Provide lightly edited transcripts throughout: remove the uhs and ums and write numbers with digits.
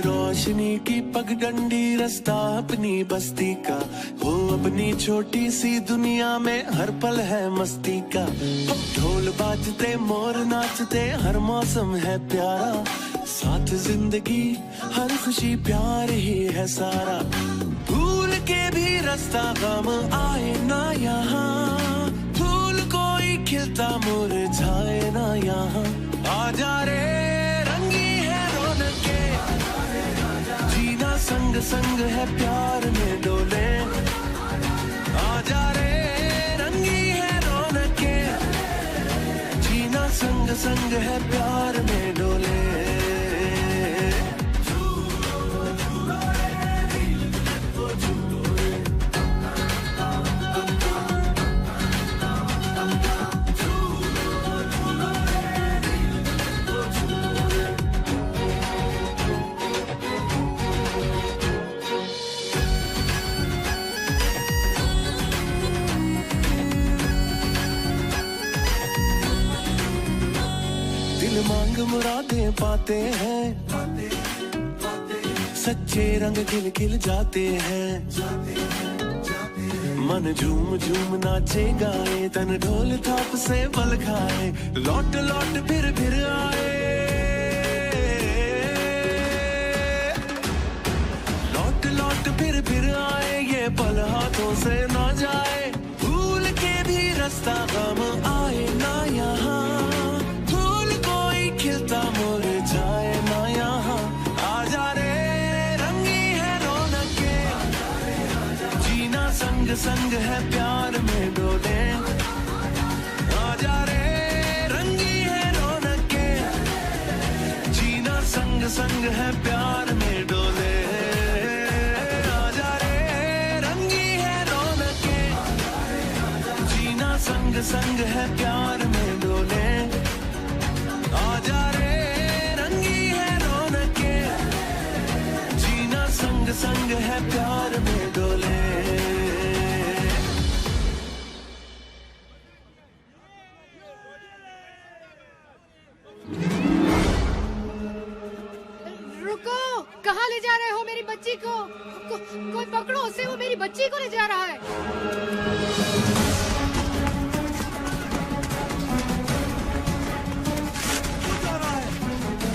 रोशनी की पगडंडी रास्ता अपनी बस्ती का, हो अपनी छोटी सी दुनिया में हर पल है मस्ती का। ढोल बाजते मोर नाचते हर मौसम है प्यारा, साथ जिंदगी हर खुशी प्यार ही है सारा। भूल के भी रास्ता गम आए ना यहाँ, फूल कोई खिलता मुरझाए ना यहाँ। आजा रे रंगी है रौनके, जीना संग संग है प्यार में डोले। आजा रे रंगी है रौनके, जीना संग संग है प्यार में डोले। मांग मुरादें पाते हैं, सच्चे रंग खिल खिल जाते हैं। मन झूम झूम नाचे गाए, तन ढोल थाप से बल खाए। लौट लौट फिर आए, लौट लौट फिर आए। ये पल हाथों से ना जाए, भूल के भी रास्ता गम आए ना यहाँ। खिलता मुरझाए ना यहाँ। आजा रे रंगी है रौनके, जीना संग संग है प्यार में डोले। आजा रे रंगी है रौनके, जीना संग संग है प्यार में डोले। आजा रे रंगी है रौनके, जीना संग संग है प्यार में डोले। आजा रे रंगी है रौनके, जीना संग संग है प्यार में डोले। रुको, कहाँ ले जा रहे हो मेरी बच्ची को? कोई पकड़ो उसे, वो मेरी बच्ची को ले जा रहा है।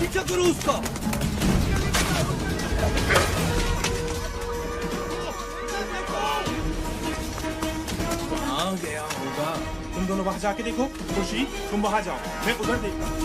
पीछे करो उसका। कहाँ गया होगा? तुम दोनों वहां जाके देखो। खुशी तुम वहां जाओ, मैं उधर देखता हूँ।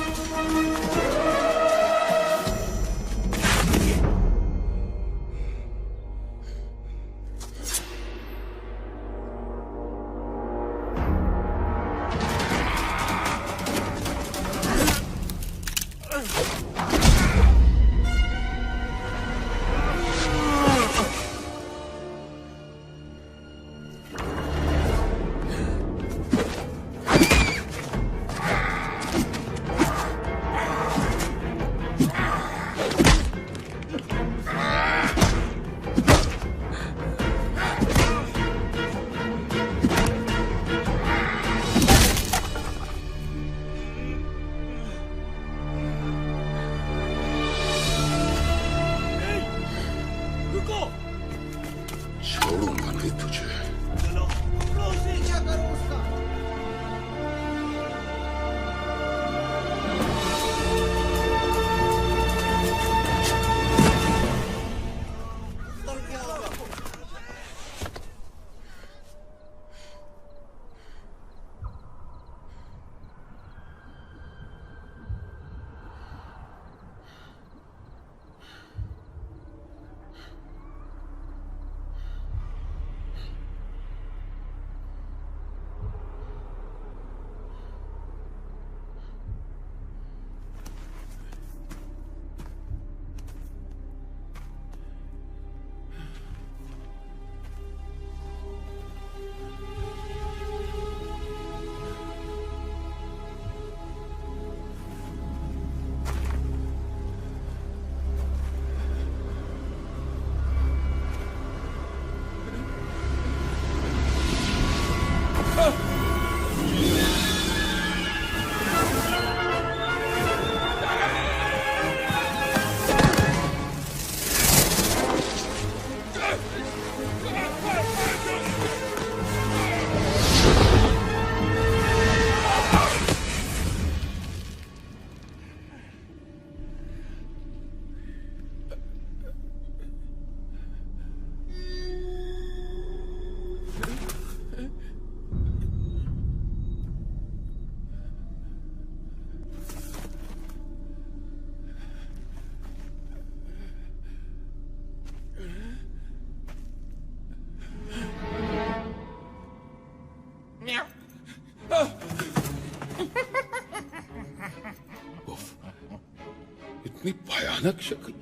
भयानक शक्ल।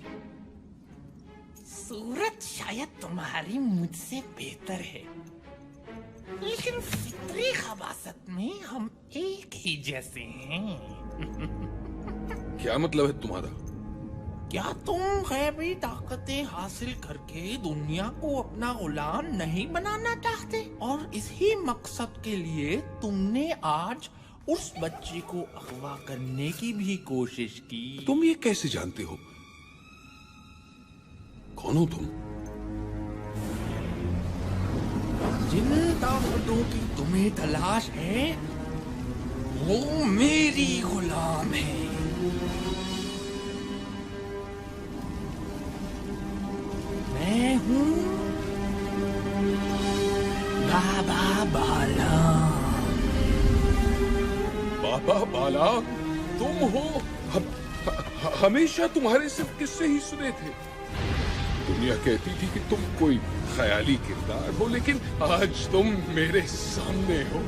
सूरत शायद तुम्हारी मुझसे बेहतर है, लेकिन फितरी खबासत में हम एक ही जैसे हैं। क्या मतलब है तुम्हारा? क्या तुम गैबी ताकतें हासिल करके दुनिया को अपना गुलाम नहीं बनाना चाहते? और इसी मकसद के लिए तुमने आज उस बच्ची को अगवा करने की भी कोशिश की। तुम ये कैसे जानते हो? कौन हो तुम? जिन ताकतों की तुम्हें तलाश है वो मेरी गुलाम है। मैं हूँ बाबा बालाम। बाबा बालाम तुम हो? हमेशा तुम्हारे सिर्फ किस्से ही सुने थे। दुनिया कहती थी कि तुम कोई ख्याली किरदार हो, लेकिन आज तुम मेरे सामने हो।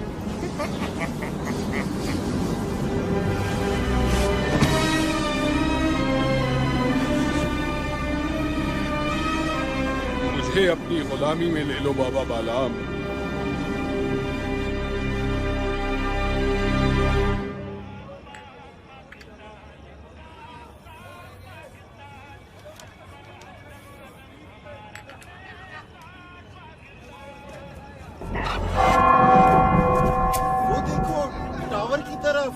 मुझे अपनी गुलामी में ले लो बाबा बालाम। वो देखो टावर की तरफ।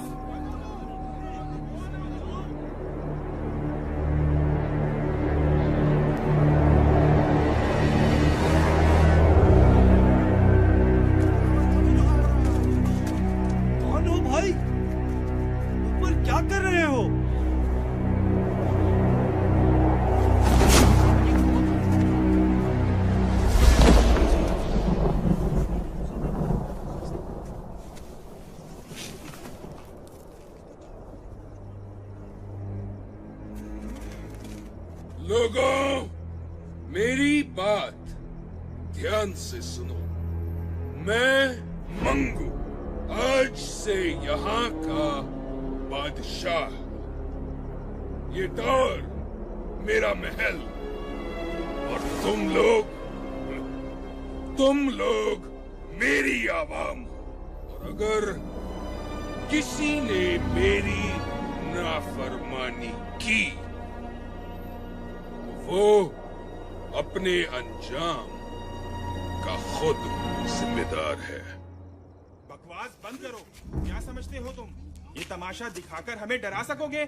कौन हो भाई? ऊपर क्या कर रहे हो? लोगों, मेरी बात ध्यान से सुनो। मैं मंगू आज से यहाँ का बादशाह हूँ। ये टावर मेरा महल, और तुम लोग मेरी आवाम हो। और अगर किसी ने मेरी नाफरमानी की वो अपने अंजाम का खुद जिम्मेदार है। बकवास बंद करो। क्या समझते हो तुम? ये तमाशा दिखाकर हमें डरा सकोगे?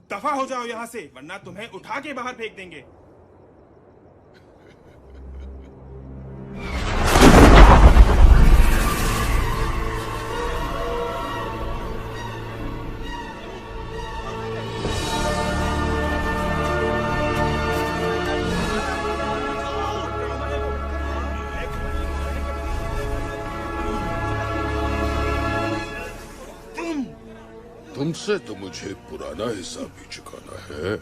दफा हो जाओ यहाँ से, वरना तुम्हें उठा के बाहर फेंक देंगे। तुमसे तो मुझे पुराना हिसाब भी चुकाना है।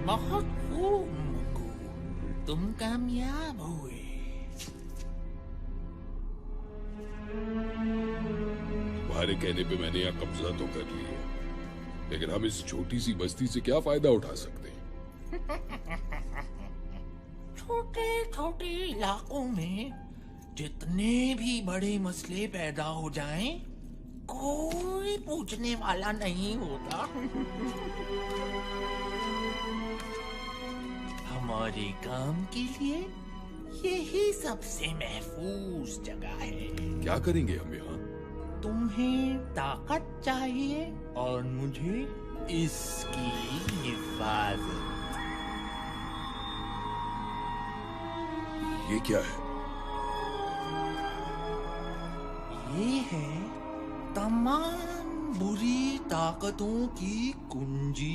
बहुत खूब मंगू, तुम कामयाब हुए। तुम्हारे कहने पे मैंने यहाँ कब्जा तो कर लिया, लेकिन हम इस छोटी सी बस्ती से क्या फायदा उठा सकते हैं? छोटे छोटे इलाकों में जितने भी बड़े मसले पैदा हो जाएं, कोई पूछने वाला नहीं होता। हमारे काम के लिए यही सबसे महफूज जगह है। क्या करेंगे हम यहाँ? तुम्हें ताकत चाहिए और मुझे इसकी हिफाजत। ये क्या है? ये है तमाम बुरी ताकतों की कुंजी।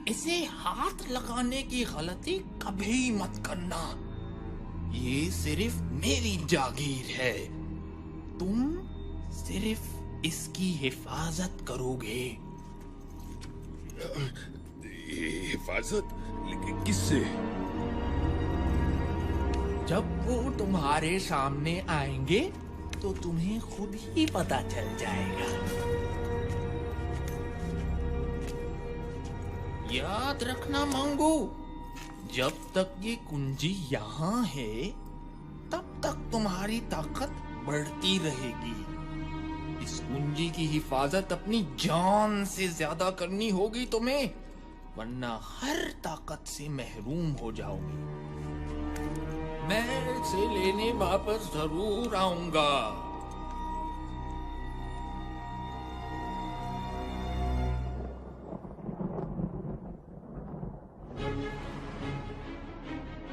इसे हाथ लगाने की गलती कभी मत करना। ये सिर्फ मेरी जागीर है। तुम सिर्फ इसकी हिफाजत करोगे। हिफाजत? लेकिन किससे? जब वो तुम्हारे सामने आएंगे तो तुम्हें खुद ही पता चल जाएगा। याद रखना मंगू, जब तक ये कुंजी यहाँ है तब तक तुम्हारी ताकत बढ़ती रहेगी। इस कुंजी की हिफाजत अपनी जान से ज्यादा करनी होगी तुम्हें, वरना हर ताकत से महरूम हो जाओगे। मैं इसे लेने वापस जरूर आऊंगा।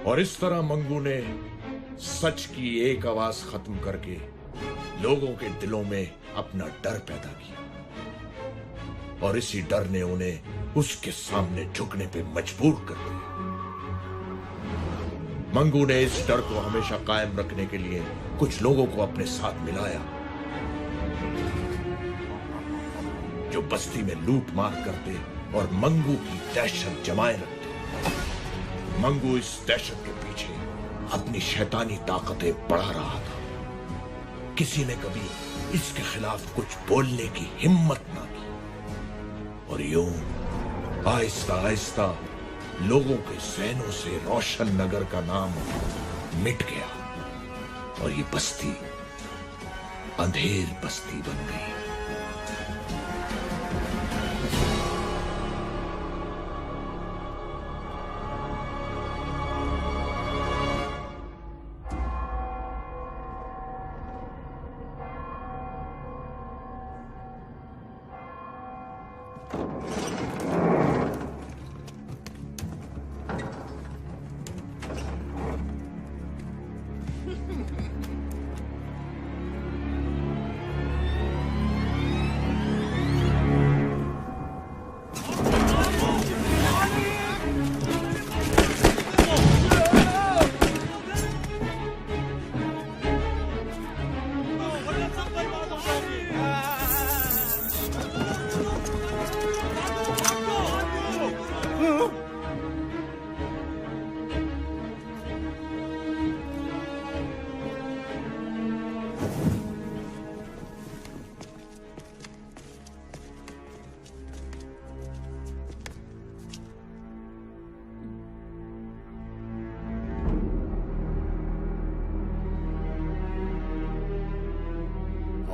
और इस तरह मंगू ने सच की एक आवाज खत्म करके लोगों के दिलों में अपना डर पैदा किया, और इसी डर ने उन्हें उसके सामने झुकने पे मजबूर कर दिया। मंगू ने इस डर को हमेशा कायम रखने के लिए कुछ लोगों को अपने साथ मिलाया, जो बस्ती में लूट मार करते और मंगू की दहशत जमाए रखते। मंगू इस दहशत के पीछे अपनी शैतानी ताकतें बढ़ा रहा था। किसी ने कभी इसके खिलाफ कुछ बोलने की हिम्मत ना की, और यूं आहिस्ता आहिस्ता लोगों के जहनों से रोशन नगर का नाम मिट गया, और ये बस्ती अंधेर बस्ती बन गई।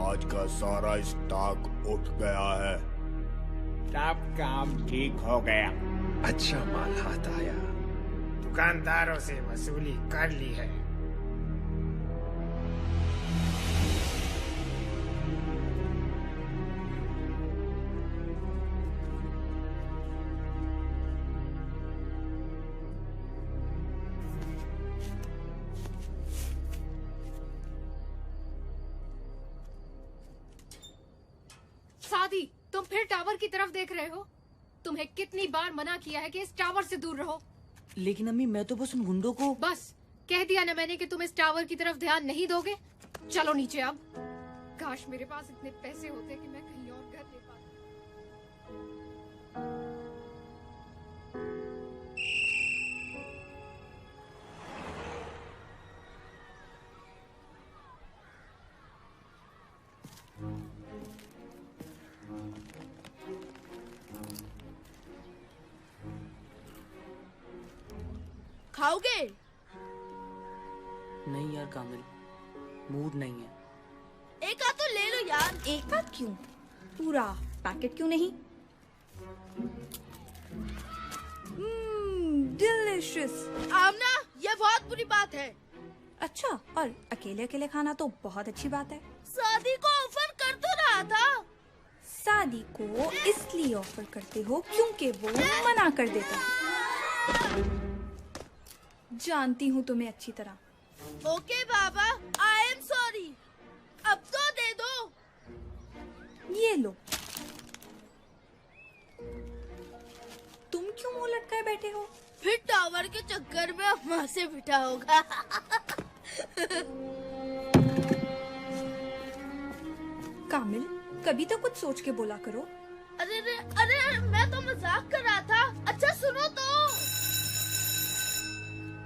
आज का सारा स्टॉक उठ गया है। सब काम ठीक हो गया। अच्छा माल हाथ आया। दुकानदारों से वसूली कर ली है। सादी, तुम फिर टावर की तरफ देख रहे हो? तुम्हें कितनी बार मना किया है कि इस टावर से दूर रहो। लेकिन अम्मी, मैं तो बस उन गुंडों को। बस कह दिया ना मैंने कि तुम इस टावर की तरफ ध्यान नहीं दोगे। चलो नीचे अब। काश मेरे पास इतने पैसे होते कि मैं कहीं और घर ले पाता। खाओगे? नहीं यार कामिल, मूड नहीं है। एक आध तो ले लो यार। एक आध क्यों, पूरा पैकेट क्यों नहीं? डिलिशियस। आमना, ये बहुत बुरी बात है। अच्छा, और अकेले अकेले खाना तो बहुत अच्छी बात है। शादी को ऑफर कर तो रहा था। शादी को इसलिए ऑफर करते हो क्योंकि वो मना कर देता है। जानती हूँ तुम्हें अच्छी तरह। Okay Baba, I am sorry. अब तो दे दो। ये लो। तुम क्यों मुंह लटकाए बैठे हो? फिर टावर के चक्कर में अम्मा से बिठा होगा। कामिल, कभी तो कुछ सोच के बोला करो। अरे अरे अरे, मैं तो मजाक कर रहा था। अच्छा सुनो तो।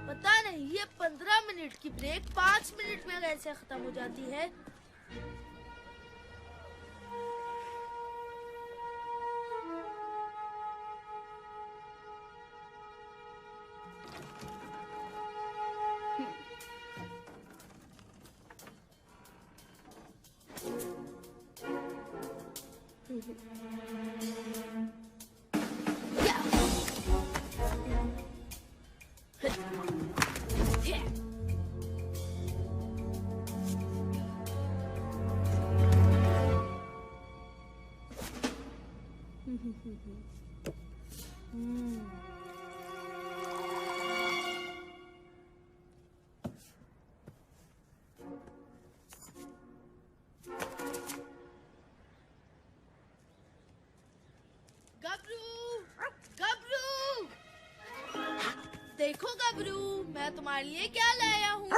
पता नहीं ये 15 मिनट की ब्रेक 5 मिनट में कैसे खत्म हो जाती है। देखो गबरू, मैं तुम्हारे लिए क्या लाया हूँ।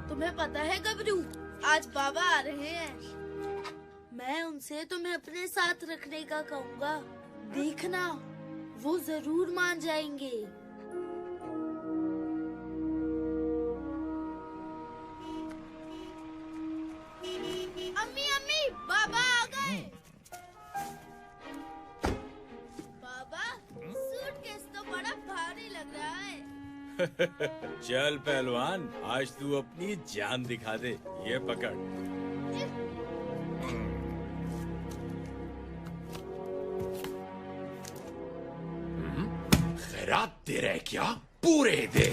तुम्हें पता है गबरू, आज बाबा आ रहे हैं। मैं उनसे तुम्हें अपने साथ रखने का कहूँगा। देखना, वो जरूर मान जाएंगे। अम्मी अम्मी, बाबा आ गए। सूटकेस तो बड़ा भारी लग रहा है। चल पहलवान, आज तू अपनी जान दिखा दे। ये पकड़। खैरात दे रहे क्या? पूरे दे।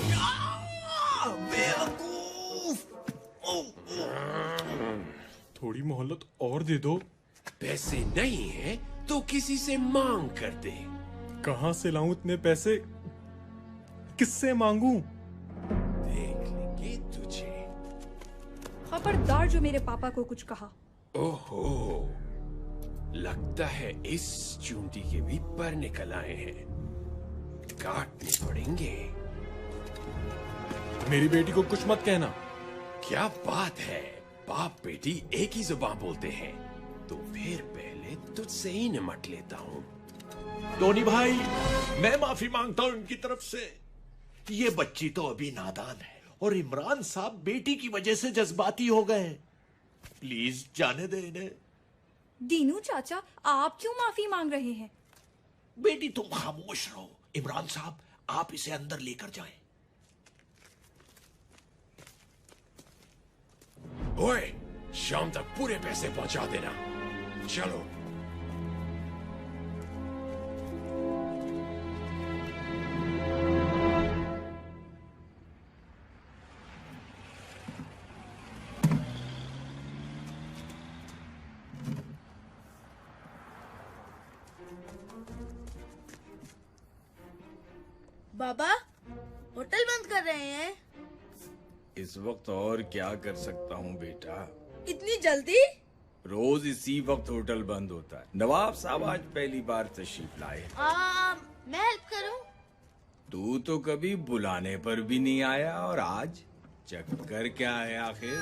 थोड़ी मोहलत और दे दो। पैसे नहीं है तो किसी से मांग कर दे। कहाँ से लाऊं इतने पैसे? किससे मांगूं? देख लेंगे तुझे। खबरदार जो मेरे पापा को कुछ कहा। ओहो, लगता है इस चूंटी के भी पर निकल आए हैं। काटने पड़ेंगे। मेरी बेटी को कुछ मत कहना। क्या बात है, बाप बेटी एक ही जुबान बोलते हैं। तो फिर पहले तुझसे ही निमट लेता हूँ। टोनी भाई, मैं माफी मांगता हूँ इनकी तरफ से। ये बच्ची तो अभी नादान है और इमरान साहब बेटी की वजह से जज्बाती हो गए। प्लीज जाने दे इन्हें। दीनू चाचा, आप क्यों माफी मांग रहे हैं? बेटी तुम खामोश रहो। इमरान साहब, आप इसे अंदर लेकर जाएं। ओए, शाम तक पूरे पैसे पहुंचा देना। चलो। बाबा, होटल बंद कर रहे हैं। इस वक्त और क्या कर सकता हूँ बेटा? इतनी जल्दी? रोज इसी वक्त होटल बंद होता है। नवाब साहब आज पहली बार तशरीफ लाए। मैं हेल्प करूं? तू तो कभी बुलाने पर भी नहीं आया और आज चक्कर क्या है आखिर?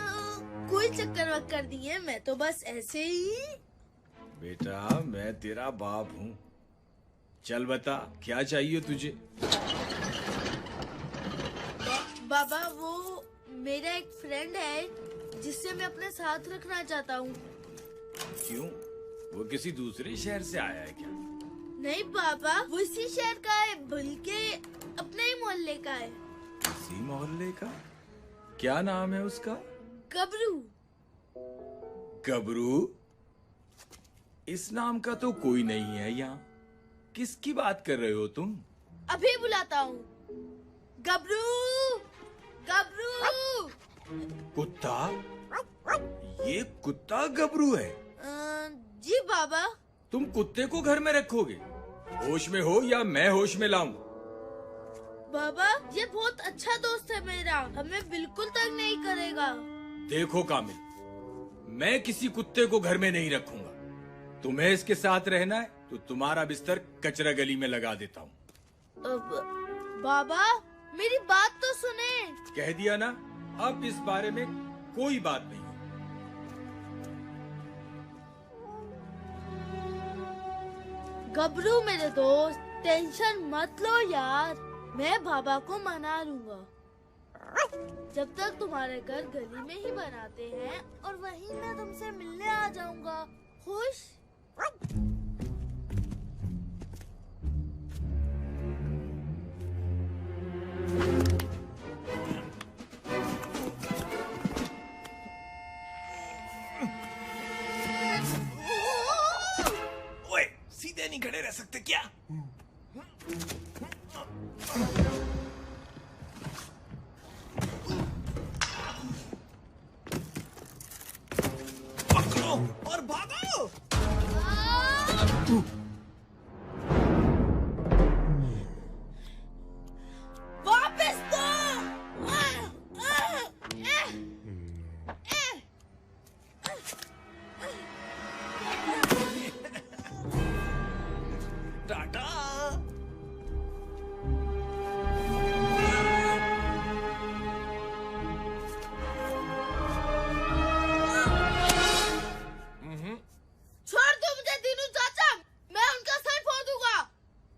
कोई चक्कर वक्कर नहीं है, मैं तो बस ऐसे ही। बेटा, मैं तेरा बाप हूँ। चल बता, क्या चाहिए तुझे? बाबा, वो मेरा एक फ्रेंड है जिससे मैं अपने साथ रखना चाहता हूँ। क्यों? वो किसी दूसरे शहर से आया है क्या? नहीं पापा, वो इसी शहर का है, बल्कि अपने ही मोहल्ले का है। इसी मोहल्ले का? क्या नाम है उसका? गबरू। गबरू? इस नाम का तो कोई नहीं है यहाँ। किसकी बात कर रहे हो तुम? अभी बुलाता हूँ। गबरू, गबरू। कुत्ता? ये कुत्ता गबरू है? जी बाबा। तुम कुत्ते को घर में रखोगे? होश में हो या मैं होश में लाऊं? बाबा, ये बहुत अच्छा दोस्त है मेरा, हमें बिल्कुल तंग नहीं करेगा। देखो कामिल, मैं किसी कुत्ते को घर में नहीं रखूंगा। तुम्हें इसके साथ रहना है तो तुम्हारा बिस्तर कचरा गली में लगा देता हूँ। बाबा, मेरी बात तो सुने। कह दिया ना, अब इस बारे में कोई बात नहीं। गबरू मेरे दोस्त, टेंशन मत लो यार, मैं बाबा को मना लूंगा। जब तक तुम्हारे घर गली में ही बनाते हैं और वहीं मैं तुमसे मिलने आ जाऊंगा। खुश? ओए, सीधे नहीं खड़े रह सकते क्या? पकड़ो और भागो। वापस दो। टाटा। छोड़ दो मुझे दीनू चाचा, मैं उनका सर फोड़ दूंगा।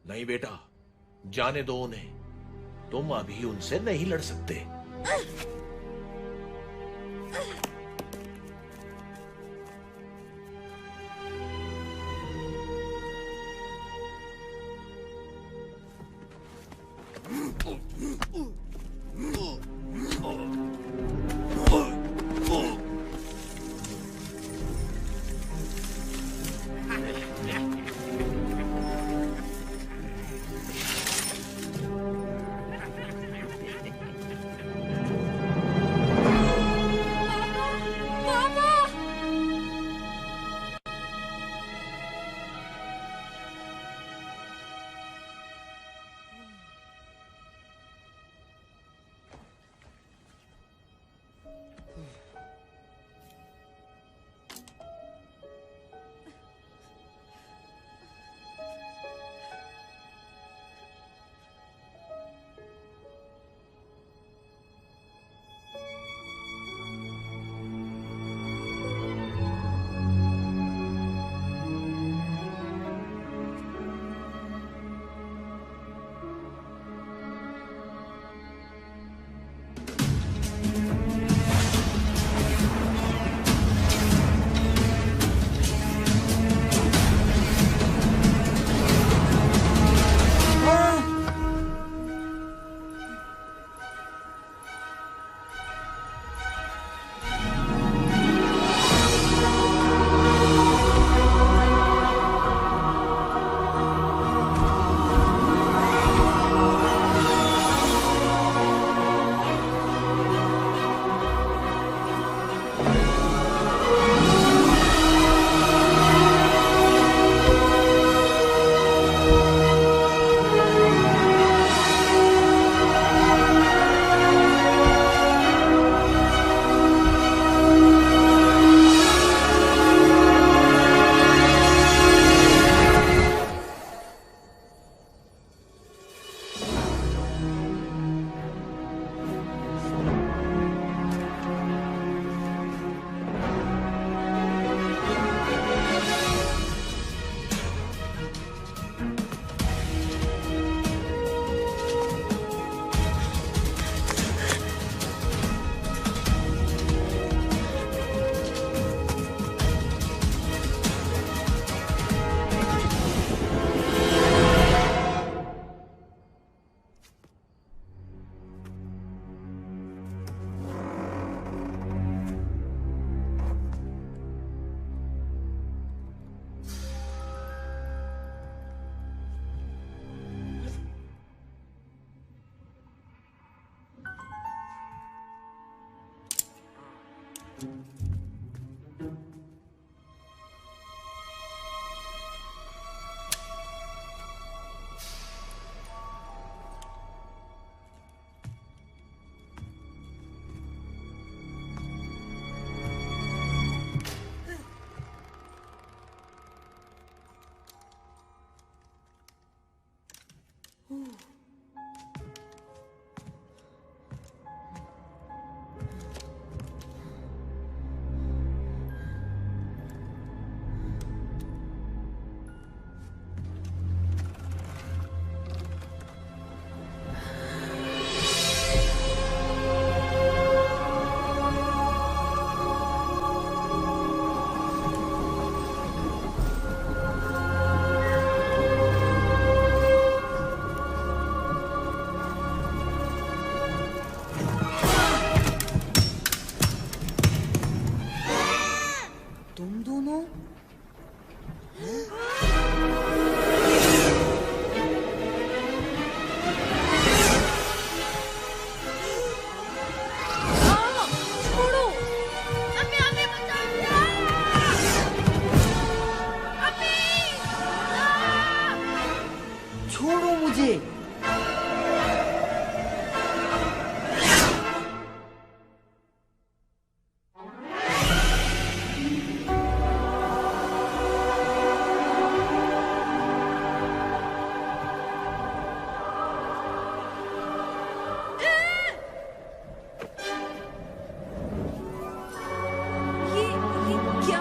नहीं बेटा, जाने दो उन्हें। तुम अभी उनसे नहीं लड़ सकते।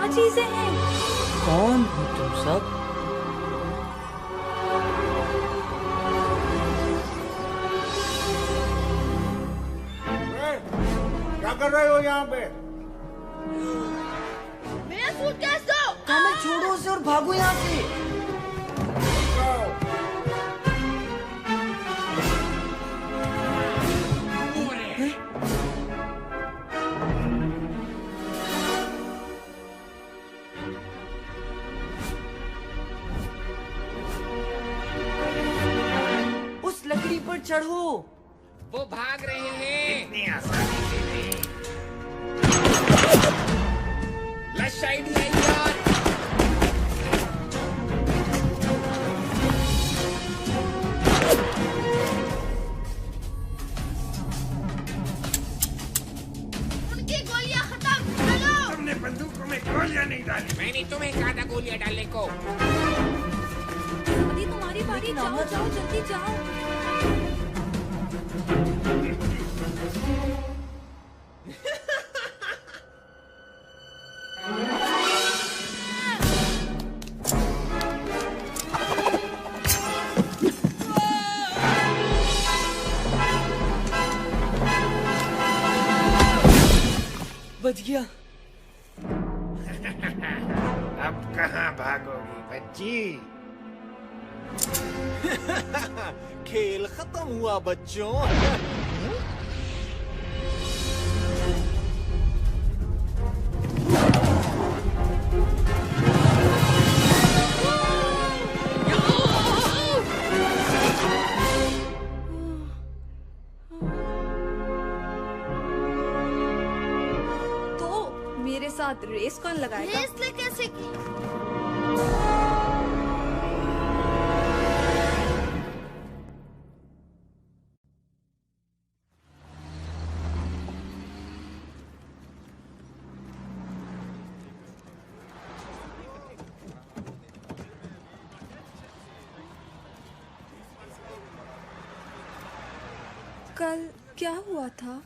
चीजें हैं? कौन हो तुम सब? क्या कर रहे हो यहाँ पे? मेरा सूटकेस दो। कामिल छोड़ो उसे और भागो यहाँ से। उस लकड़ी पर चढ़ो। वो भाग रहे हैं। इतनी आसानी से नहीं। लश आइडिया यार। उनकी गोलियां खत्म। चलो। तुमने बंदूकों में गोलियां नहीं डाली। मैंने तुम्हें कहा था गोलियां डालने को। अभी तुम्हारी बारी, जाओ जाओ जल्दी जाओ। बच गया। अब कहाँ भागोगी बच्ची? खेल खत्म हुआ बच्चों। तो मेरे साथ रेस कौन लगाएगा? रेस ले कैसे की? कल क्या हुआ था?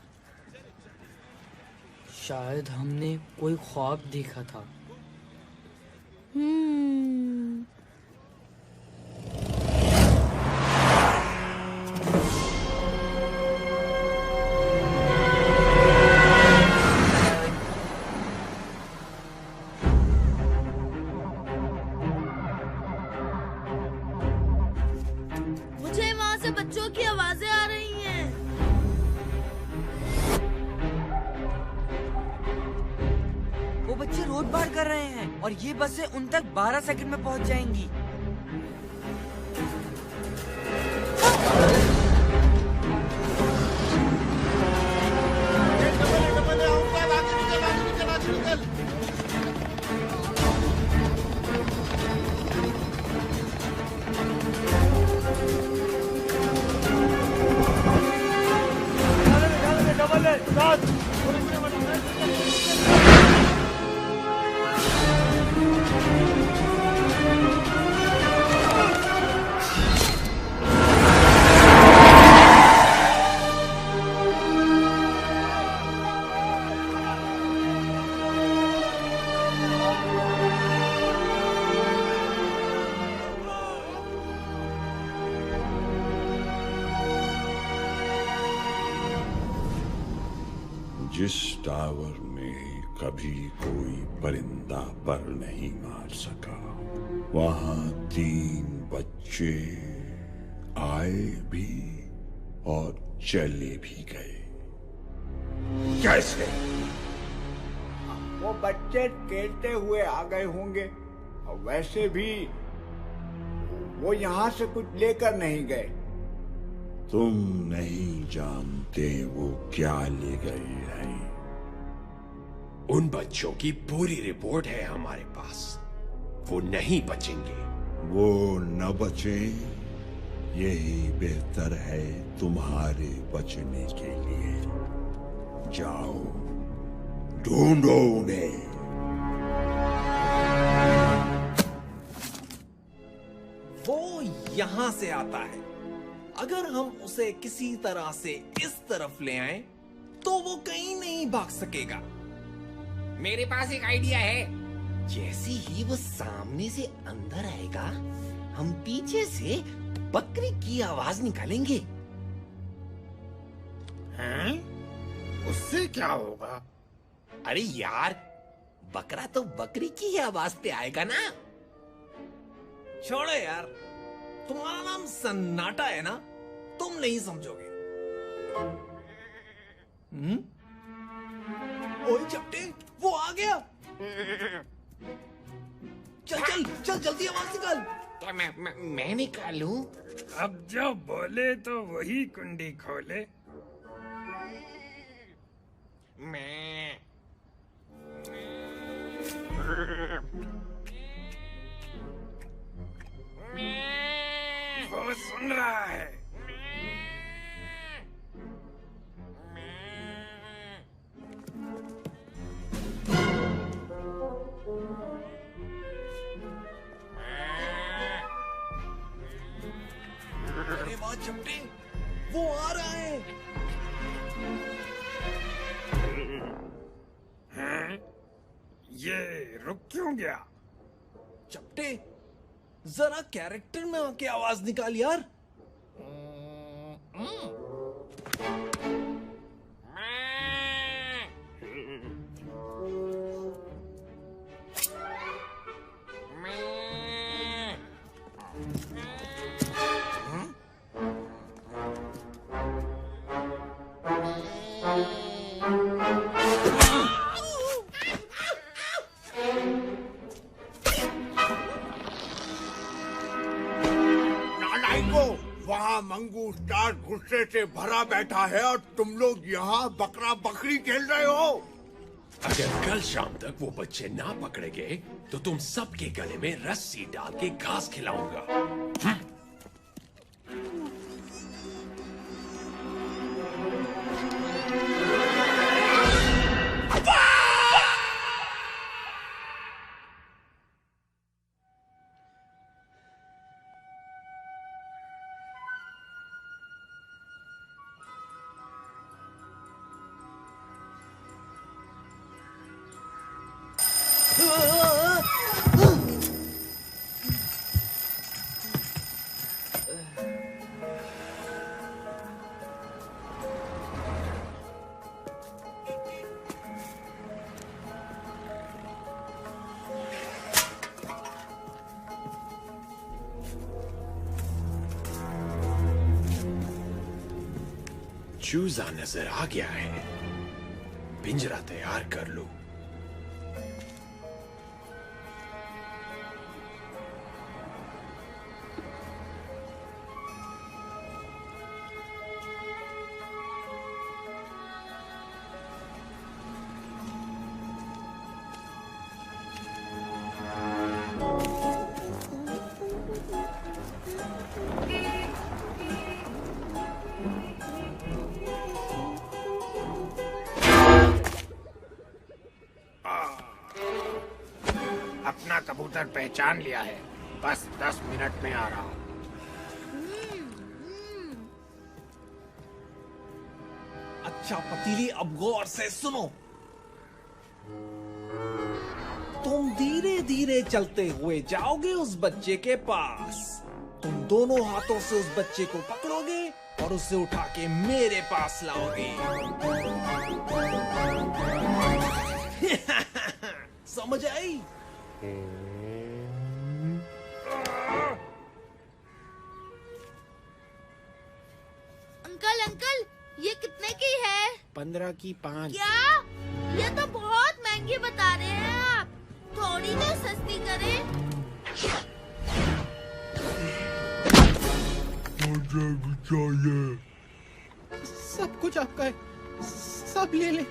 शायद हमने कोई ख्वाब देखा था। मुझे वहाँ से बच्चों की आवाजें आ रही हैं। वो बच्चे रोड पार कर रहे हैं और ये बसें उन तक 12 सेकंड में पहुंच जाएंगी। जिस टावर में कभी कोई परिंदा पर नहीं मार सका, वहां 3 बच्चे आए भी और चले भी गए। कैसे? वो बच्चे खेलते हुए आ गए होंगे, और वैसे भी वो यहाँ से कुछ लेकर नहीं गए। तुम नहीं जानते वो क्या ले गए हैं। उन बच्चों की पूरी रिपोर्ट है हमारे पास। वो नहीं बचेंगे। वो न बचे, यही बेहतर है तुम्हारे बचने के लिए। जाओ, ढूंढो उन्हें। वो यहाँ से आता है। अगर हम उसे किसी तरह से इस तरफ ले आए तो वो कहीं नहीं भाग सकेगा। मेरे पास एक आइडिया है। जैसे ही वो सामने से अंदर आएगा, हम पीछे से बकरी की आवाज निकालेंगे। हैं? उससे क्या होगा? अरे यार, बकरा तो बकरी की ही आवाज पे आएगा ना। छोड़ो यार, तुम्हारा नाम सन्नाटा है ना, तुम नहीं समझोगे। ओए चपटे, वो आ गया। चल चल चल, जल्दी आवाज निकाल। क्या मैं निकालूं? अब जो बोले तो वही कुंडी खोले। मैं वो सुन रहा है। अरे वाह चपटे, वो आ रहा है। हैं? ये रुक क्यों गया? चपटे, जरा कैरेक्टर में आके आवाज निकाल यार। वहाँ मंगू स्टार गुस्से से भरा बैठा है और तुम लोग यहाँ बकरा बकरी खेल रहे हो। अगर कल शाम तक वो बच्चे ना पकड़े गए तो तुम सबके गले में रस्सी डाल के घास खिलाऊंगा। चूजा नजर आ गया है। पिंजरा तैयार कर लो। अपना कबूतर पहचान लिया है। बस 10 मिनट में आ रहा हूँ। अच्छा पतीली, अब गौर से सुनो। तुम धीरे धीरे चलते हुए जाओगे उस बच्चे के पास। तुम दोनों हाथों से उस बच्चे को पकड़ोगे और उसे उठा के मेरे पास लाओगे। समझ आई? अंकल अंकल, ये कितने की है? 15 की 5। क्या? ये तो बहुत महंगी बता रहे हैं आप। थोड़ी तो सस्ती करें। मुझे भी चाहिए। सब कुछ आपका है, सब ले ले।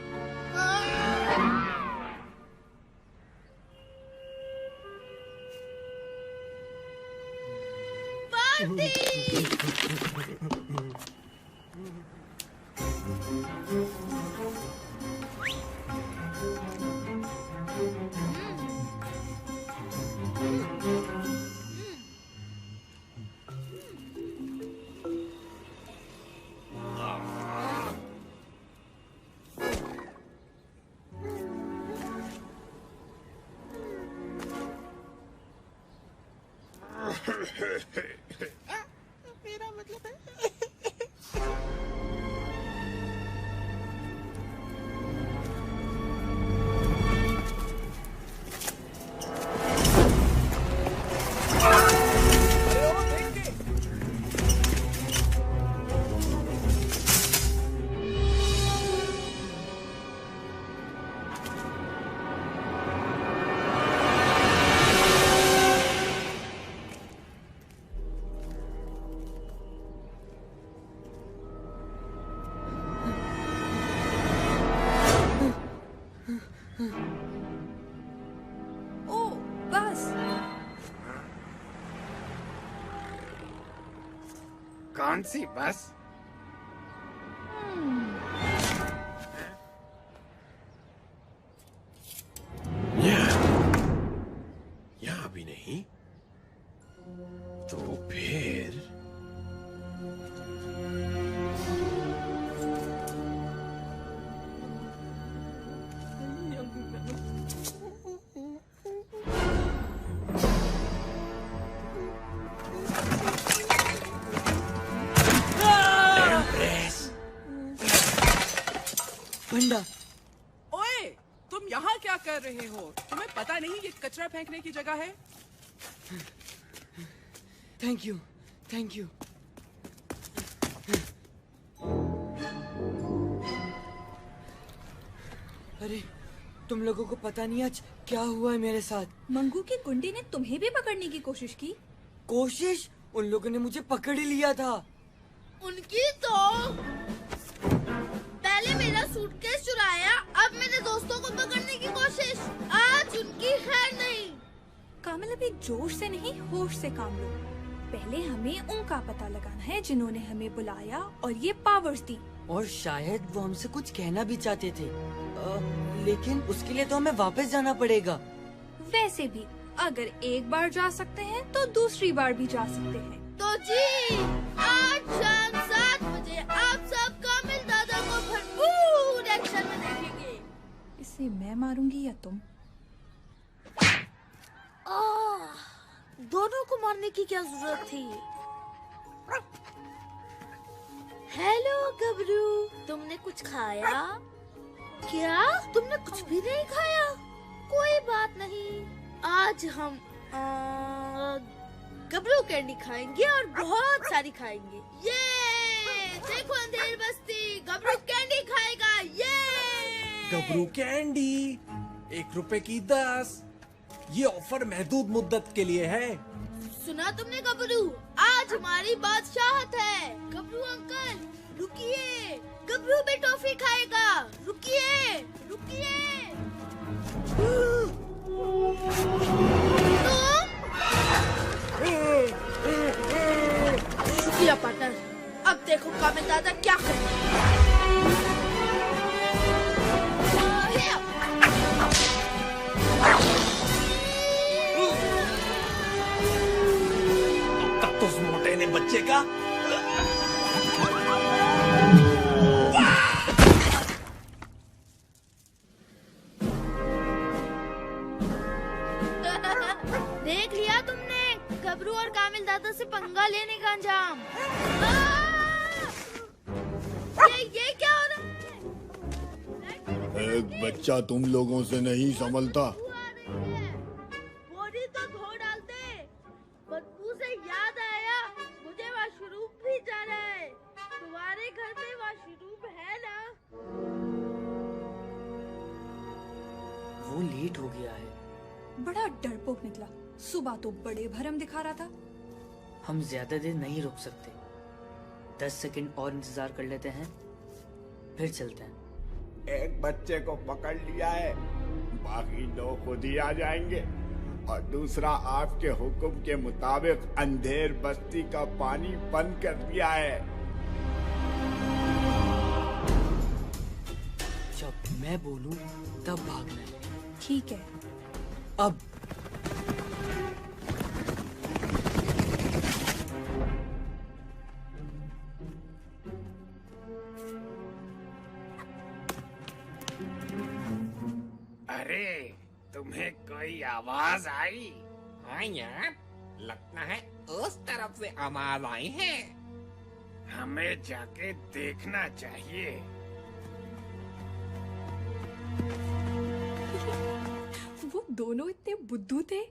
मेरा मतलब है कौन सी बस? यहाँ भी नहीं, तो फिर बंडा, ओए, तुम यहाँ क्या कर रहे हो? तुम्हें पता नहीं ये कचरा फेंकने की जगह है? Thank you, thank you. अरे, तुम लोगों को पता नहीं आज क्या हुआ है मेरे साथ। मंगू की गुंडी ने तुम्हें भी पकड़ने की कोशिश की। कोशिश? उन लोगों ने मुझे पकड़ ही लिया था। उनकी तो पहले मेरा सूटकेस चुराया, अब मेरे दोस्तों को पकड़ने की कोशिश। आज उनकी खैर नहीं। कामिल, अभी जोश से नहीं होश से काम लो। पहले हमें उनका पता लगाना है जिन्होंने हमें बुलाया और ये पावर्स दी। और शायद वो हमसे कुछ कहना भी चाहते थे, लेकिन उसके लिए तो हमें वापस जाना पड़ेगा। वैसे भी अगर एक बार जा सकते हैं तो दूसरी बार भी जा सकते हैं। तो जी, आज शाम 7 बजे आप सब कामिल दादा को भरपूर एक्शन में देखेंगे। इसे मैं मारूंगी या तुम? दोनों को मारने की क्या जरूरत थी? हेलो गबरू, तुमने कुछ खाया? क्या? तुमने कुछ भी नहीं खाया? कोई बात नहीं, आज हम गबरू कैंडी खाएंगे और बहुत सारी खाएंगे। ये देखो अंधेर बस्ती, गबरू कैंडी खाएगा। ये गबरू कैंडी 1 रुपए की 10। ये ऑफर महदूद मुद्दत के लिए है। सुना तुमने गबरू? आज हमारी बादशाहत है। गबरू अंकल रुकिए, गबरू भी टॉफी खाएगा। रुकिए रुकिए। शुक्रिया पार्टनर। अब देखो कामिल दादा क्या करें। तो उस मोटे ने बच्चे का देख लिया तुमने गबरू और कामिल दादा से पंगा लेने का अंजाम। ये क्या हो रहा है? एक बच्चा तुम लोगों से नहीं संभलता। बोरी तो धो डालते। बदबू से याद आया, मुझे वॉशरूम भी जाना है। तुम्हारे घर में वॉशरूम है ना? वो लेट हो गया है। बड़ा डरपोक निकला। सुबह तो बड़े भरम दिखा रहा था। हम ज्यादा देर नहीं रुक सकते। 10 सेकंड और इंतजार कर लेते हैं, फिर चलते हैं। एक बच्चे को पकड़ लिया है, बाकी 2 खुद ही आ जाएंगे। और दूसरा आपके हुक्म के मुताबिक अंधेर बस्ती का पानी बंद कर दिया है। जब मैं बोलूं तब भागना है। ठीक है। अब अरे तुम्हें कोई आवाज आई? हाँ यार, लगता है उस तरफ से आवाज आई है। हमें जाके देखना चाहिए। वो दोनों इतने बुद्धू थे।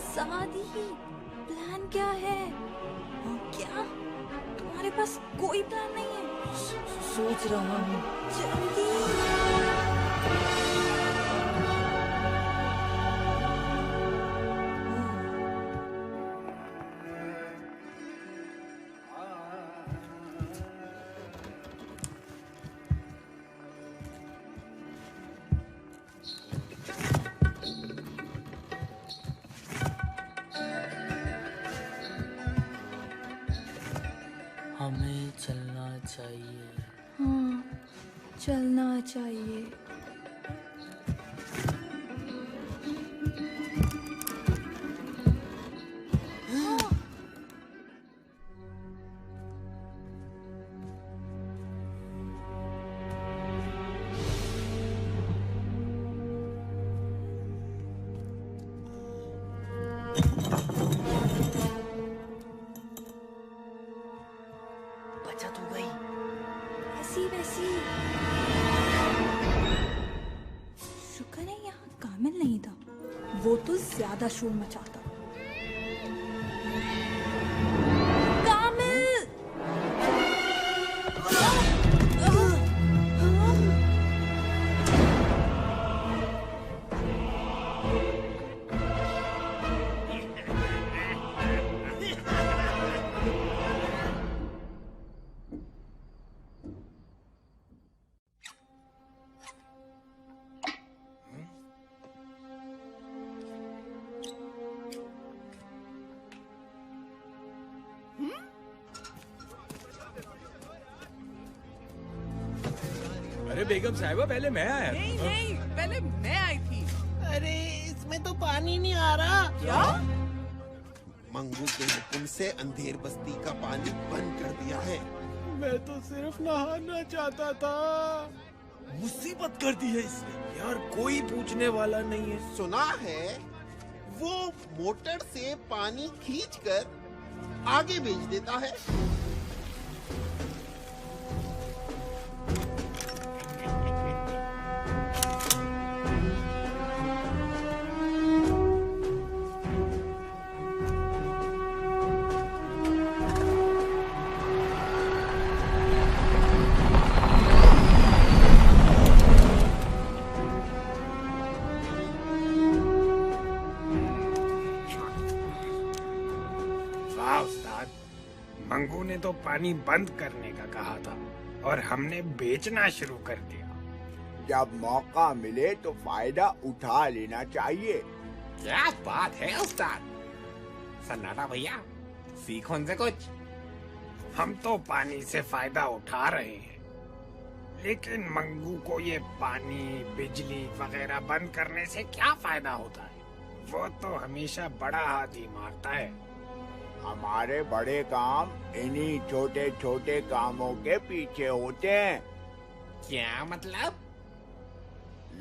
समाधि, प्लान क्या है? क्या तुम्हारे पास कोई प्लान नहीं है? सोच रहा हूँ। जल्दी। हमें चलना चाहिए। हाँ, चलना चाहिए। बचत हो गई। वैसी शुक्र है यहाँ कामिल नहीं था, वो तो ज्यादा शोर मचाता। कामिल! अरे बेगम साहिबा, पहले मैं आया। नहीं, पहले मैं आई थी। अरे इसमें तो पानी नहीं आ रहा। क्या? मंगू के हुक्म से अंधेर बस्ती का पानी बंद कर दिया है। मैं तो सिर्फ नहाना चाहता था। मुसीबत कर दी है इसने। यार कोई पूछने वाला नहीं है। सुना है वो मोटर से पानी खींचकर आगे भेज देता है। मंगू ने तो पानी बंद करने का कहा था और हमने बेचना शुरू कर दिया। जब मौका मिले तो फायदा उठा लेना चाहिए। क्या बात है उस्ताद। सन्नाटा भैया, सीखो उनसे कुछ। हम तो पानी से फायदा उठा रहे हैं। लेकिन मंगू को ये पानी बिजली वगैरह बंद करने से क्या फायदा होता है? वो तो हमेशा बड़ा हाथ ही मारता है। हमारे बड़े काम इन्हीं छोटे छोटे कामों के पीछे होते हैं। क्या मतलब?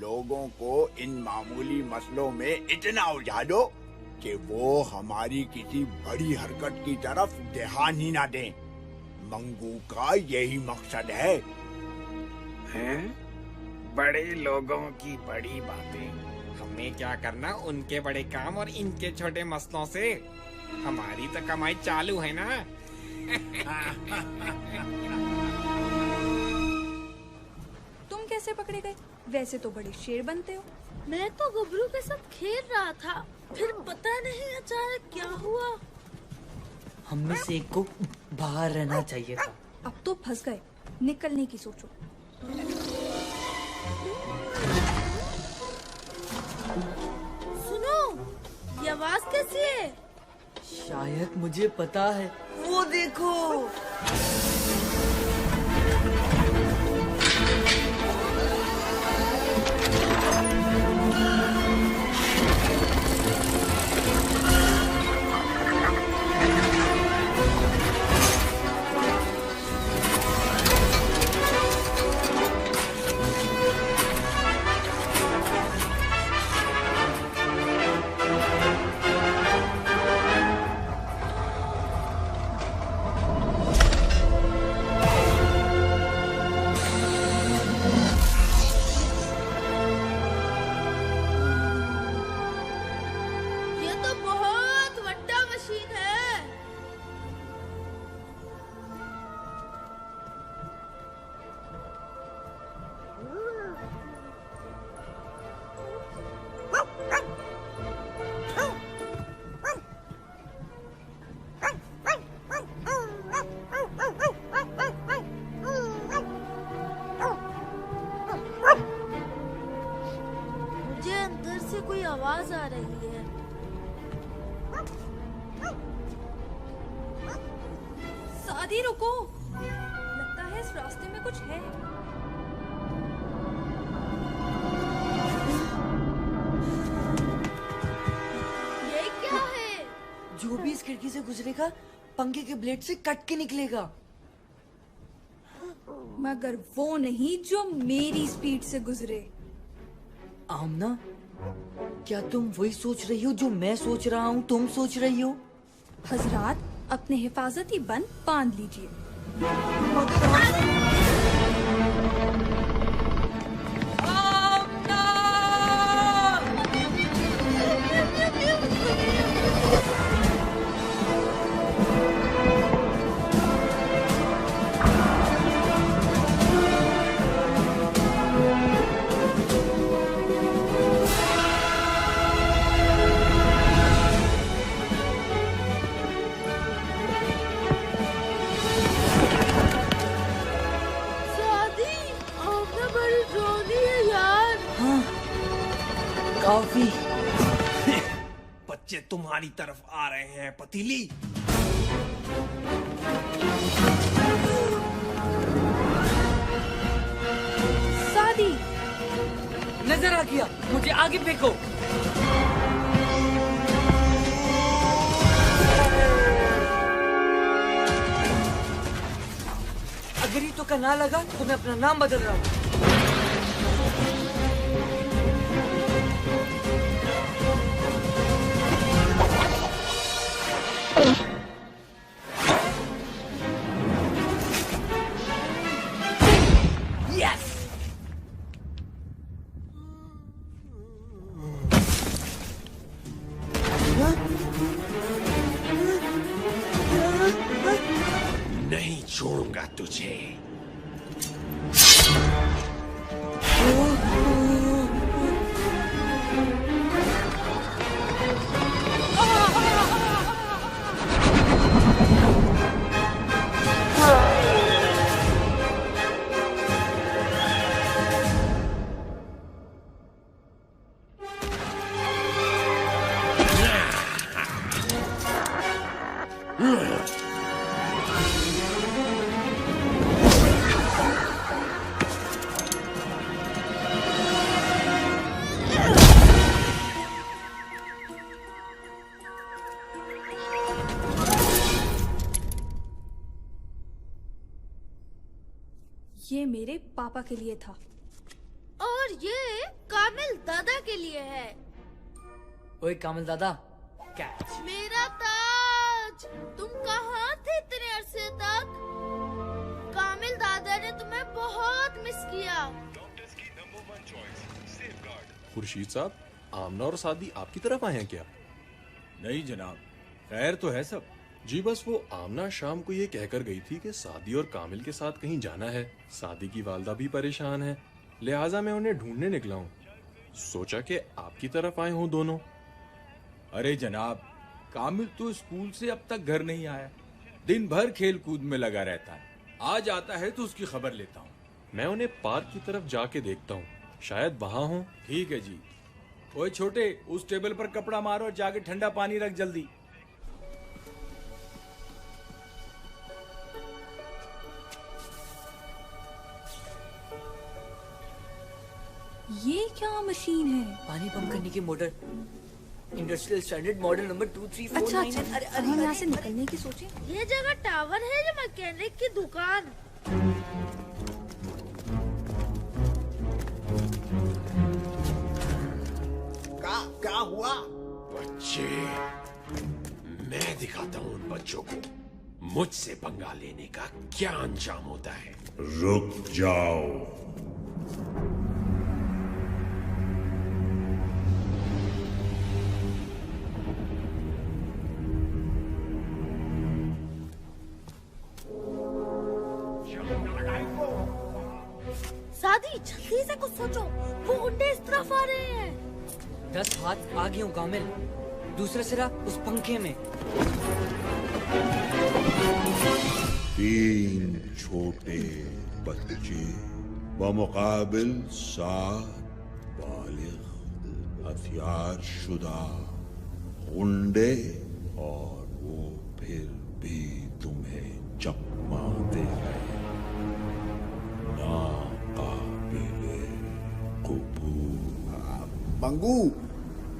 लोगों को इन मामूली मसलों में इतना उलझा दो कि वो हमारी किसी बड़ी हरकत की तरफ ध्यान ही ना दें। मंगू का यही मकसद है। हैं? बड़े लोगों की बड़ी बातें। हमें क्या करना उनके बड़े काम और इनके छोटे मसलों से? हमारी तो कमाई चालू है ना। तुम कैसे पकड़े गए? वैसे तो बड़े शेर बनते हो। मैं तो गबरू के साथ खेल रहा था, फिर पता नहीं अचानक क्या हुआ। हम में से एक को बाहर रहना चाहिए था। अब तो फंस गए, निकलने की सोचो। सुनो, ये आवाज कैसी है? शायद मुझे पता है। वो देखो। आवाज आ रही है। सादी रुको, लगता है इस रास्ते में कुछ है। ये क्या है? जो भी इस खिड़की से गुजरेगा पंखे के ब्लेड से कट के निकलेगा। मगर वो नहीं जो मेरी स्पीड से गुजरे। आमना, क्या तुम वही सोच रही हो जो मैं सोच रहा हूँ तुम सोच रही हो? हजरात, अपने हिफाजती बंद बांध लीजिए। काफी। बच्चे तुम्हारी तरफ आ रहे हैं पतीली। सादी, नजर आ गया, मुझे आगे फेंको। अगर ये तो का ना लगा तो मैं अपना नाम बदल रहा हूँ। नहीं छोड़ूंगा तुझे। ये मेरे पापा के लिए था। और ये कामिल दादा के लिए है। ओए कामिल दादा, कैच। मेरा ताज, तुम कहाँ थे इतने अरसे तक? कामिल दादा ने तुम्हें बहुत मिस किया। खुर्शीद साहब, आमना और सादी आपकी तरफ आए हैं क्या? नहीं जनाब, खैर तो है सब। जी बस वो आमना शाम को ये कहकर गई थी कि सादी और कामिल के साथ कहीं जाना है। सादी की वालदा भी परेशान है, लिहाजा मैं उन्हें ढूंढने निकला हूँ। सोचा कि आपकी तरफ आए हों दोनों। अरे जनाब, कामिल तो स्कूल से अब तक घर नहीं आया। दिन भर खेल कूद में लगा रहता है। आज आता है तो उसकी खबर लेता हूँ। मैं उन्हें पार्क की तरफ जाके देखता हूँ, शायद वहां हो। ठीक है जी। ओए छोटे, उस टेबल पर कपड़ा मारो और जाके ठंडा पानी रख जल्दी। ये क्या मशीन है? पानी पंप करने की motor. Industrial standard model number 2349। अच्छा अच्छा, हम यहाँ से निकलने की सोचे। ये जगह टावर है या मैकेनिक की दुकान? क्या हुआ? बच्चे, मैं दिखाता हूँ उन बच्चों को मुझसे पंगा लेने का क्या अंजाम होता है। रुक जाओ। सादी, जल्दी से कुछ सोचो, वो गुंडे इस तरफ आ रहे हैं। 10 हाथ आगे हूँ कामिल, दूसरा सिरा उस पंखे में। 3 छोटे बच्चे बमुकाबिल 7 बालिग हथियार शुदा गुंडे, और वो फिर भी तुम्हें चकमा दे रहे। मंगू,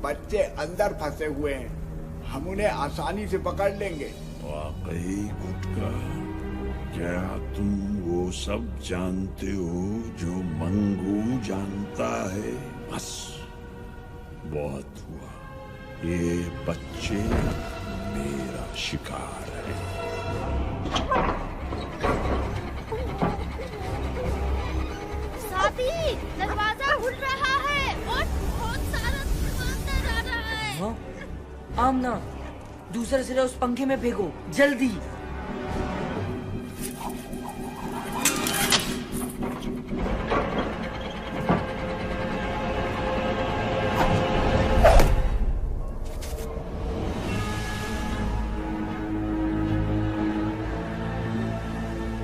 बच्चे अंदर फंसे हुए हैं, हम उन्हें आसानी से पकड़ लेंगे। वाकई गुटका, क्या तुम वो सब जानते हो जो मंगू जानता है? बस बहुत हुआ, ये बच्चे मेरा शिकार है। सादी, दरवाजा खुल रहा है और बहुत सारा धुआं अंदर आ रहा है। हाँ? आमना, दूसरा सिरा उस पंखे में फेंको, जल्दी।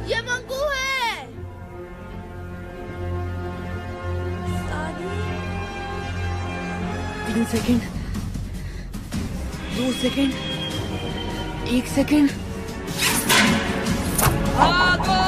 ये मंगू है। 3 सेकंड, 2 सेकंड, 1 सेकंड। भागो!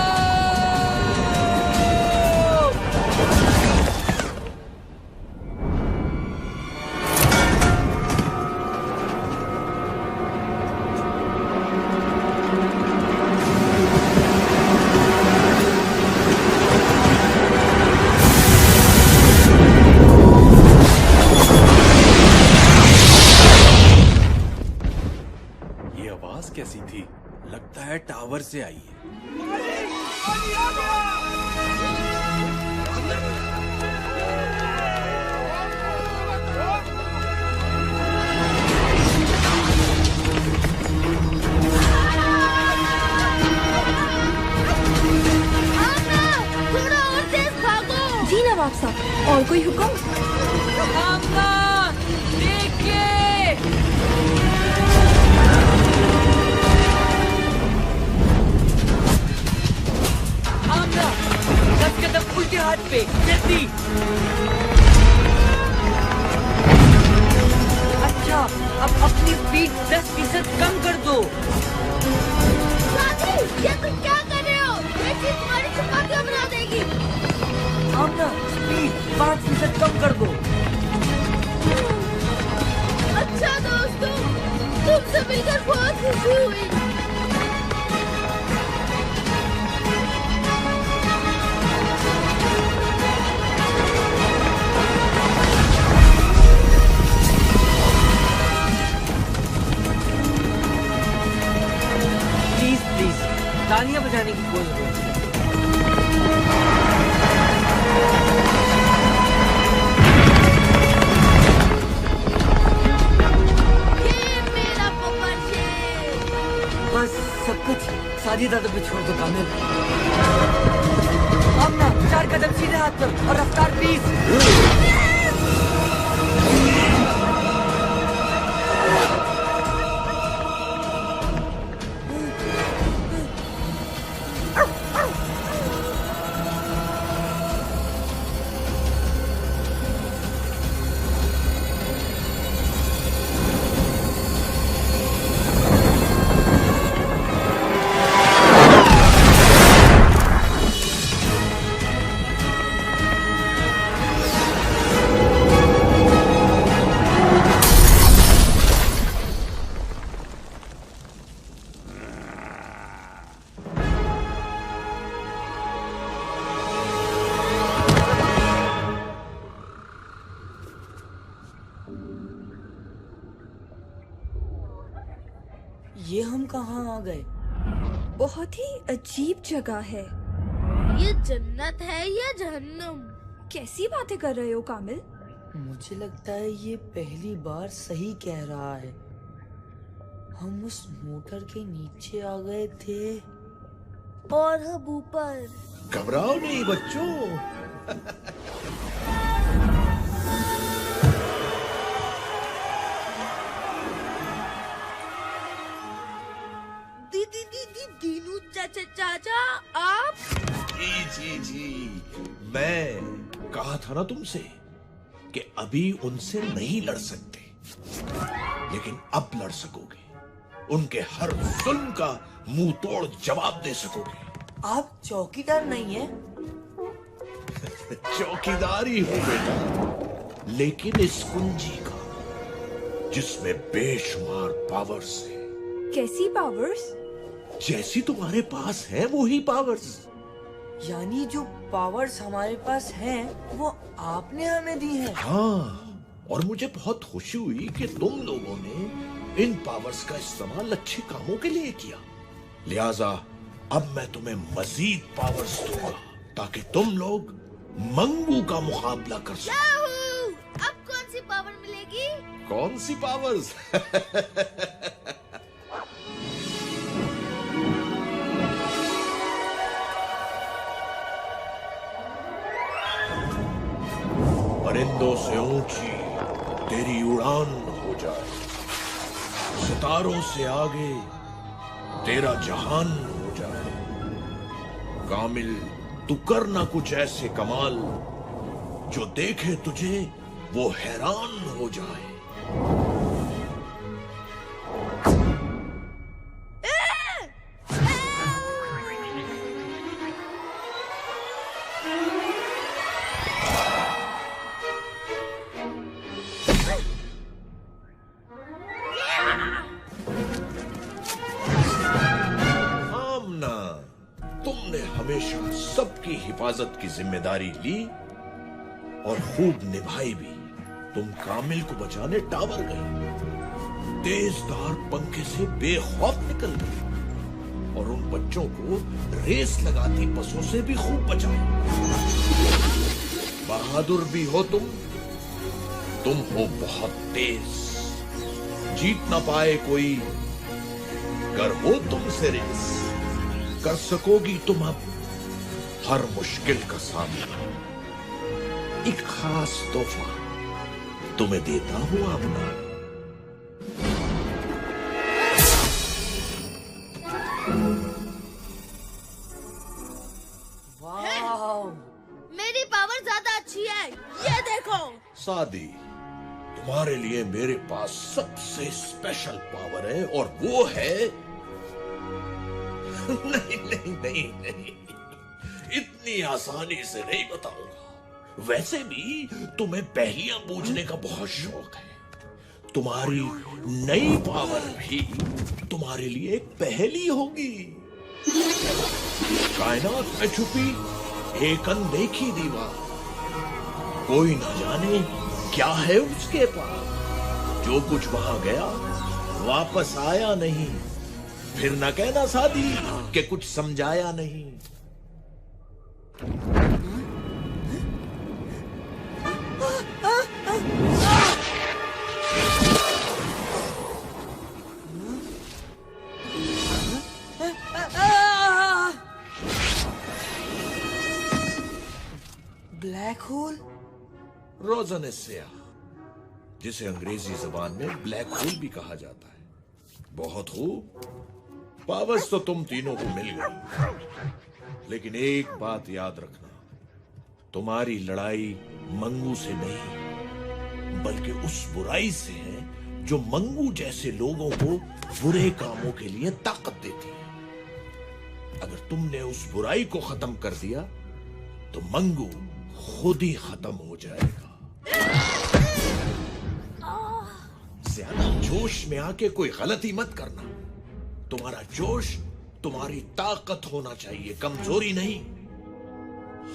ये आवाज कैसी थी? लगता है टावर से आई है। थोड़ा और तेज भागो। जी नवाब साहब, और कोई हुक्म? आमना, 10 कदम उल्टे हाथ पे, जल्दी। अच्छा, अब अपनी स्पीड 10% कम कर दो। सादी, ये तुम क्या कर रहे हो? ये चीज तुम्हारी चपातियां बना देगी। आमना, स्पीड 5% कम कर दो। अच्छा दोस्तों, तुमसे मिलकर बहुत खुशी हुई। तालियां बजाने की कोई जरूरत नहीं। बस सब कुछ सादी दादा पे छोड़ दो कामिल। आमना 4 कदम सीधे हाथ पर और रफ्तार 20। ये हम कहाँ आ गए? बहुत ही अजीब जगह है। ये जन्नत है या जहन्नुम? कैसी बातें कर रहे हो कामिल? मुझे लगता है ये पहली बार सही कह रहा है। हम उस मोटर के नीचे आ गए थे और हम ऊपर। घबराओ नहीं बच्चों। दीनू चाचा आप? जी मैं कहा था ना तुमसे कि अभी उनसे नहीं लड़ सकते, लेकिन अब लड़ सकोगे। उनके हर जुल्म का मुंह तोड़ जवाब दे सकोगे। आप चौकीदार नहीं है? चौकीदार ही हूं बेटा, लेकिन इस कुंजी का जिसमें बेशुमार पावर्स है। कैसी पावर्स? जैसी तुम्हारे पास है वो ही पावर्स। यानी जो पावर्स हमारे पास हैं वो आपने हमें दी है? हाँ, और मुझे बहुत खुशी हुई कि तुम लोगों ने इन पावर्स का इस्तेमाल अच्छे कामों के लिए किया। लिहाजा अब मैं तुम्हें मजीद पावर्स दूंगा ताकि तुम लोग मंगू का मुकाबला कर सको। अब कौन सी पावर मिलेगी? कौन सी पावर्स? परिंदों से ऊंची तेरी उड़ान हो जाए, सितारों से आगे तेरा जहान हो जाए। कामिल, तू कर ना कुछ ऐसे कमाल जो देखे तुझे वो हैरान हो जाए। हमेशा सबकी हिफाजत की जिम्मेदारी ली और खूब निभाई भी। तुम कामिल को बचाने टावर गई, तेजधार पंखे से बेखौफ निकल गई और उन बच्चों को रेस लगाती बसों से भी खूब बचाया। बहादुर भी हो तुम हो बहुत तेज, जीत ना पाए कोई, कर हो तुमसे रेस, कर सकोगी तुम अब हर मुश्किल का सामना। एक खास तोहफा तुम्हें देता हूं आमना। वाह, मेरी पावर ज्यादा अच्छी है, ये देखो। सादी, तुम्हारे लिए मेरे पास सबसे स्पेशल पावर है और वो है नहीं, इतनी आसानी से नहीं बताऊंगा। वैसे भी तुम्हें पहेलियां बूझने का बहुत शौक है। तुम्हारी नई पावर भी तुम्हारे लिए एक पहेली होगी। कायनात में छुपी एक अनदेखी दीवार, कोई ना जाने क्या है उसके पास। जो कुछ वहां गया वापस आया नहीं, फिर न कहना सादी कि कुछ समझाया नहीं। Black hole? रोज़न स्याह, जिसे अंग्रेजी जबान में ब्लैक होल भी कहा जाता है। बहुत खूब, पावर्स तो तुम तीनों को मिल गई, लेकिन एक बात याद रखना, तुम्हारी लड़ाई मंगू से नहीं बल्कि उस बुराई से है जो मंगू जैसे लोगों को बुरे कामों के लिए ताकत देती है। अगर तुमने उस बुराई को खत्म कर दिया तो मंगू खुद ही खत्म हो जाएगा। ज्यादा जोश में आके कोई गलती मत करना। तुम्हारा जोश तुम्हारी ताकत होना चाहिए, कमजोरी नहीं।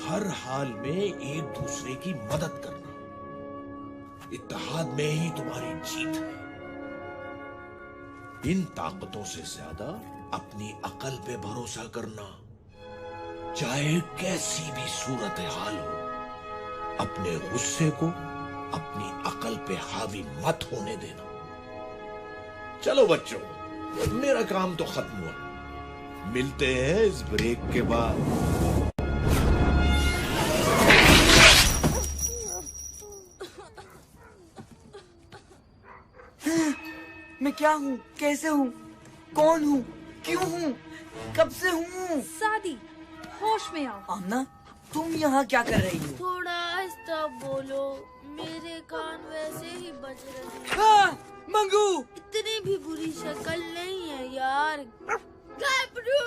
हर हाल में एक दूसरे की मदद करना, इत्तेहाद में ही तुम्हारी जीत है। इन ताकतों से ज्यादा अपनी अकल पे भरोसा करना। चाहे कैसी भी सूरत हाल हो, अपने गुस्से को अपनी अकल पे हावी मत होने देना। चलो बच्चों, मेरा काम तो खत्म हुआ। मिलते हैं इस ब्रेक के बाद। मैं क्या हूँ, कैसे हूँ, कौन हूँ, क्यों हूँ, कब से हूँ? सादी, होश में आओ। आमना, तुम यहाँ क्या कर रही हो? थोड़ा आहिस्ता बोलो, मेरे कान वैसे ही बज रहे हैं। मंगू! इतनी भी बुरी शक्ल नहीं है यार। गैब्रू!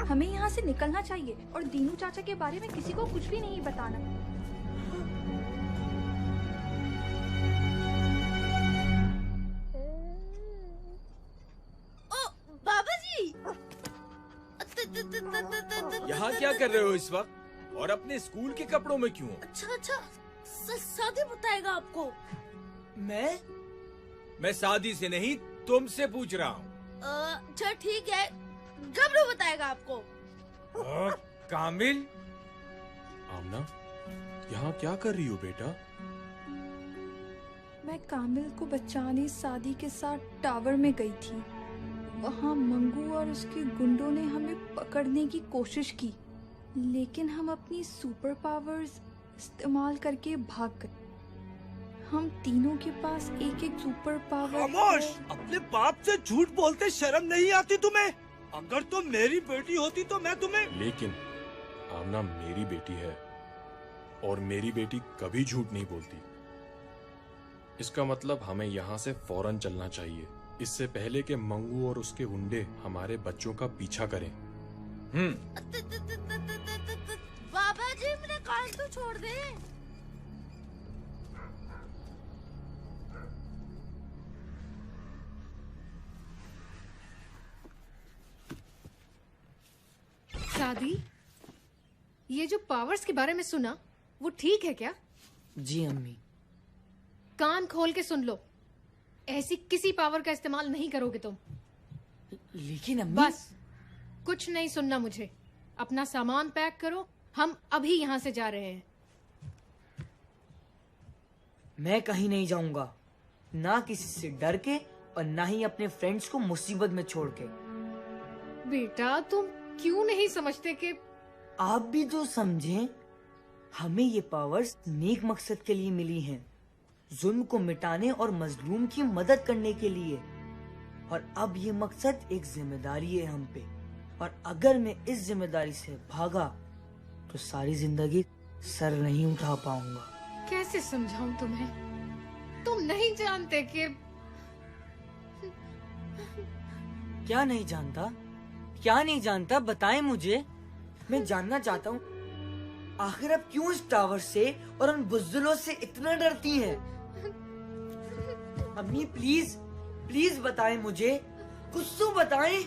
हमें यहाँ से निकलना चाहिए और दीनू चाचा के बारे में किसी को कुछ भी नहीं बताना। बाबा जी! यहाँ क्या कर रहे हो इस वक्त? और अपने स्कूल के कपड़ों में क्यों? अच्छा, सादी बताएगा आपको। मैं शादी से नहीं, तुमसे पूछ रहा हूँ। अच्छा ठीक है, गबरू बताएगा आपको। कामिल? आमना, यहाँ क्या कर रही हो बेटा? मैं कामिल को बचाने सादी के साथ टावर में गई थी। वहाँ मंगू और उसके गुंडों ने हमें पकड़ने की कोशिश की, लेकिन हम अपनी सुपर पावर्स इस्तेमाल करके भाग गए। हम तीनों के पास एक एक सुपर पावर। खामोश! अपने बाप से झूठ बोलते शर्म नहीं आती तुम्हें? अगर तुम मेरी बेटी होती तो मैं तुम्हें। लेकिन आमना मेरी बेटी है और मेरी बेटी कभी झूठ नहीं बोलती। इसका मतलब हमें यहाँ से फौरन चलना चाहिए, इससे पहले कि मंगू और उसके गुंडे हमारे बच्चों का पीछा करें। बाबा जी, मेरे कान तो छोड़ दे। शादी, ये जो पावर्स के बारे में सुना, वो ठीक है क्या? जी अम्मी। कान खोल के सुन लो, ऐसी किसी पावर का इस्तेमाल नहीं करोगे तुम। लेकिन अम्मी। बस, कुछ नहीं सुनना मुझे। अपना सामान पैक करो, हम अभी यहाँ से जा रहे हैं। मैं कहीं नहीं जाऊंगा, ना किसी से डर के और ना ही अपने फ्रेंड्स को मुसीबत में छोड़ के। बेटा, तुम क्यों नहीं समझते कि आप भी तो समझें, हमें ये पावर्स नेक मकसद के लिए मिली हैं, जुल्म को मिटाने और मजलूम की मदद करने के लिए। और अब ये मकसद एक जिम्मेदारी है हम पे, और अगर मैं इस जिम्मेदारी से भागा तो सारी जिंदगी सर नहीं उठा पाऊंगा। कैसे समझाऊं तुम्हें? तुम नहीं जानते कि क्या नहीं जानता? क्या नहीं जानता, बताएं मुझे। मैं जानना चाहता हूँ, आखिर आप क्यों इस टावर से और उन बुज़दिलों से इतना डरती हैं? अम्मी प्लीज, प्लीज बताएं मुझे, कुछ तो बताएं।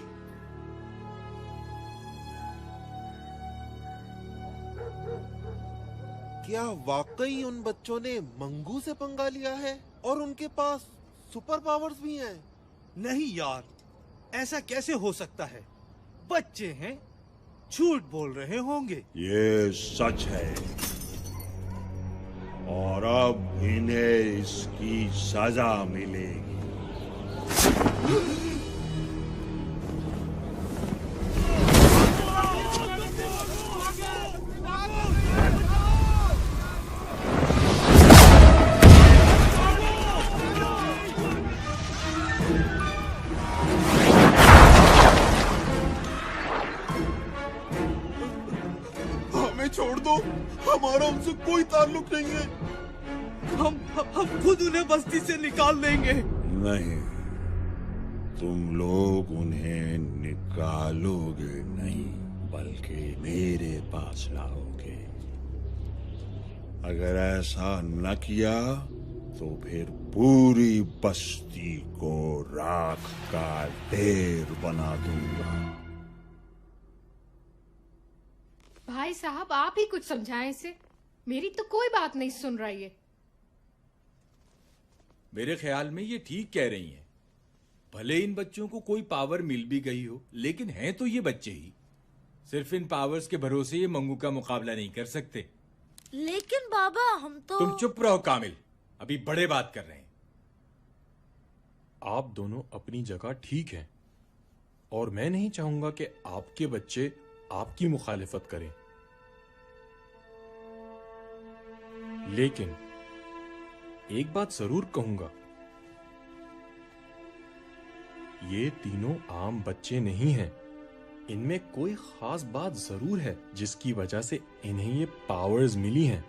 क्या वाकई उन बच्चों ने मंगू से पंगा लिया है और उनके पास सुपर पावर्स भी हैं? नहीं यार, ऐसा कैसे हो सकता है? बच्चे हैं, झूठ बोल रहे होंगे। ये सच है और अब इन्हें इसकी सजा मिलेगी। हमें छोड़ दो, हमारा उनसे कोई ताल्लुक नहीं है। हम खुद उन्हें बस्ती से निकाल देंगे। नहीं, तुम लोग उन्हें निकालोगे नहीं, बल्कि मेरे पास लाओगे। अगर ऐसा न किया तो फिर पूरी बस्ती को राख का ढेर बना दूंगा। भाई साहब, आप ही कुछ समझाएं इसे। मेरी तो कोई बात नहीं सुन रहा ये। मेरे ख्याल में ये ठीक कह रही हैं। भले इन बच्चों को कोई पावर मिल भी गई हो, लेकिन हैं तो ये बच्चे ही। सिर्फ इन पावर्स के भरोसे ये मंगू का मुकाबला नहीं कर सकते। लेकिन बाबा, हम तो... तुम चुप रहो कामिल, अभी बड़े बात कर रहे हैं। आप दोनों अपनी जगह ठीक हैं और मैं नहीं चाहूंगा कि आपके बच्चे आपकी मुखालिफत करें, लेकिन एक बात जरूर कहूंगा, ये तीनों आम बच्चे नहीं हैं। इनमें कोई खास बात जरूर है जिसकी वजह से इन्हें ये पावर्स मिली हैं,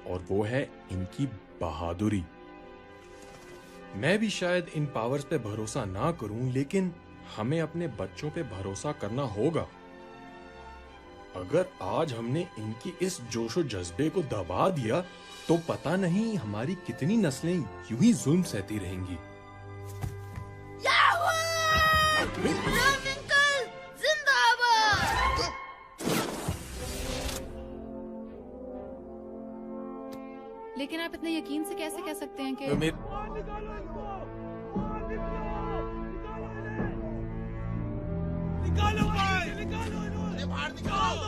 और वो है इनकी बहादुरी। मैं भी शायद इन पावर्स पे भरोसा ना करूं, लेकिन हमें अपने बच्चों पे भरोसा करना होगा। अगर आज हमने इनकी इस जोशो जज्बे को दबा दिया तो पता नहीं हमारी कितनी नस्लें यूं ही जुल्म सहती रहेंगी। लेकिन आप इतने यकीन से कैसे कह सकते हैं कि निकालो भाई, निकालो बाहर निकालो।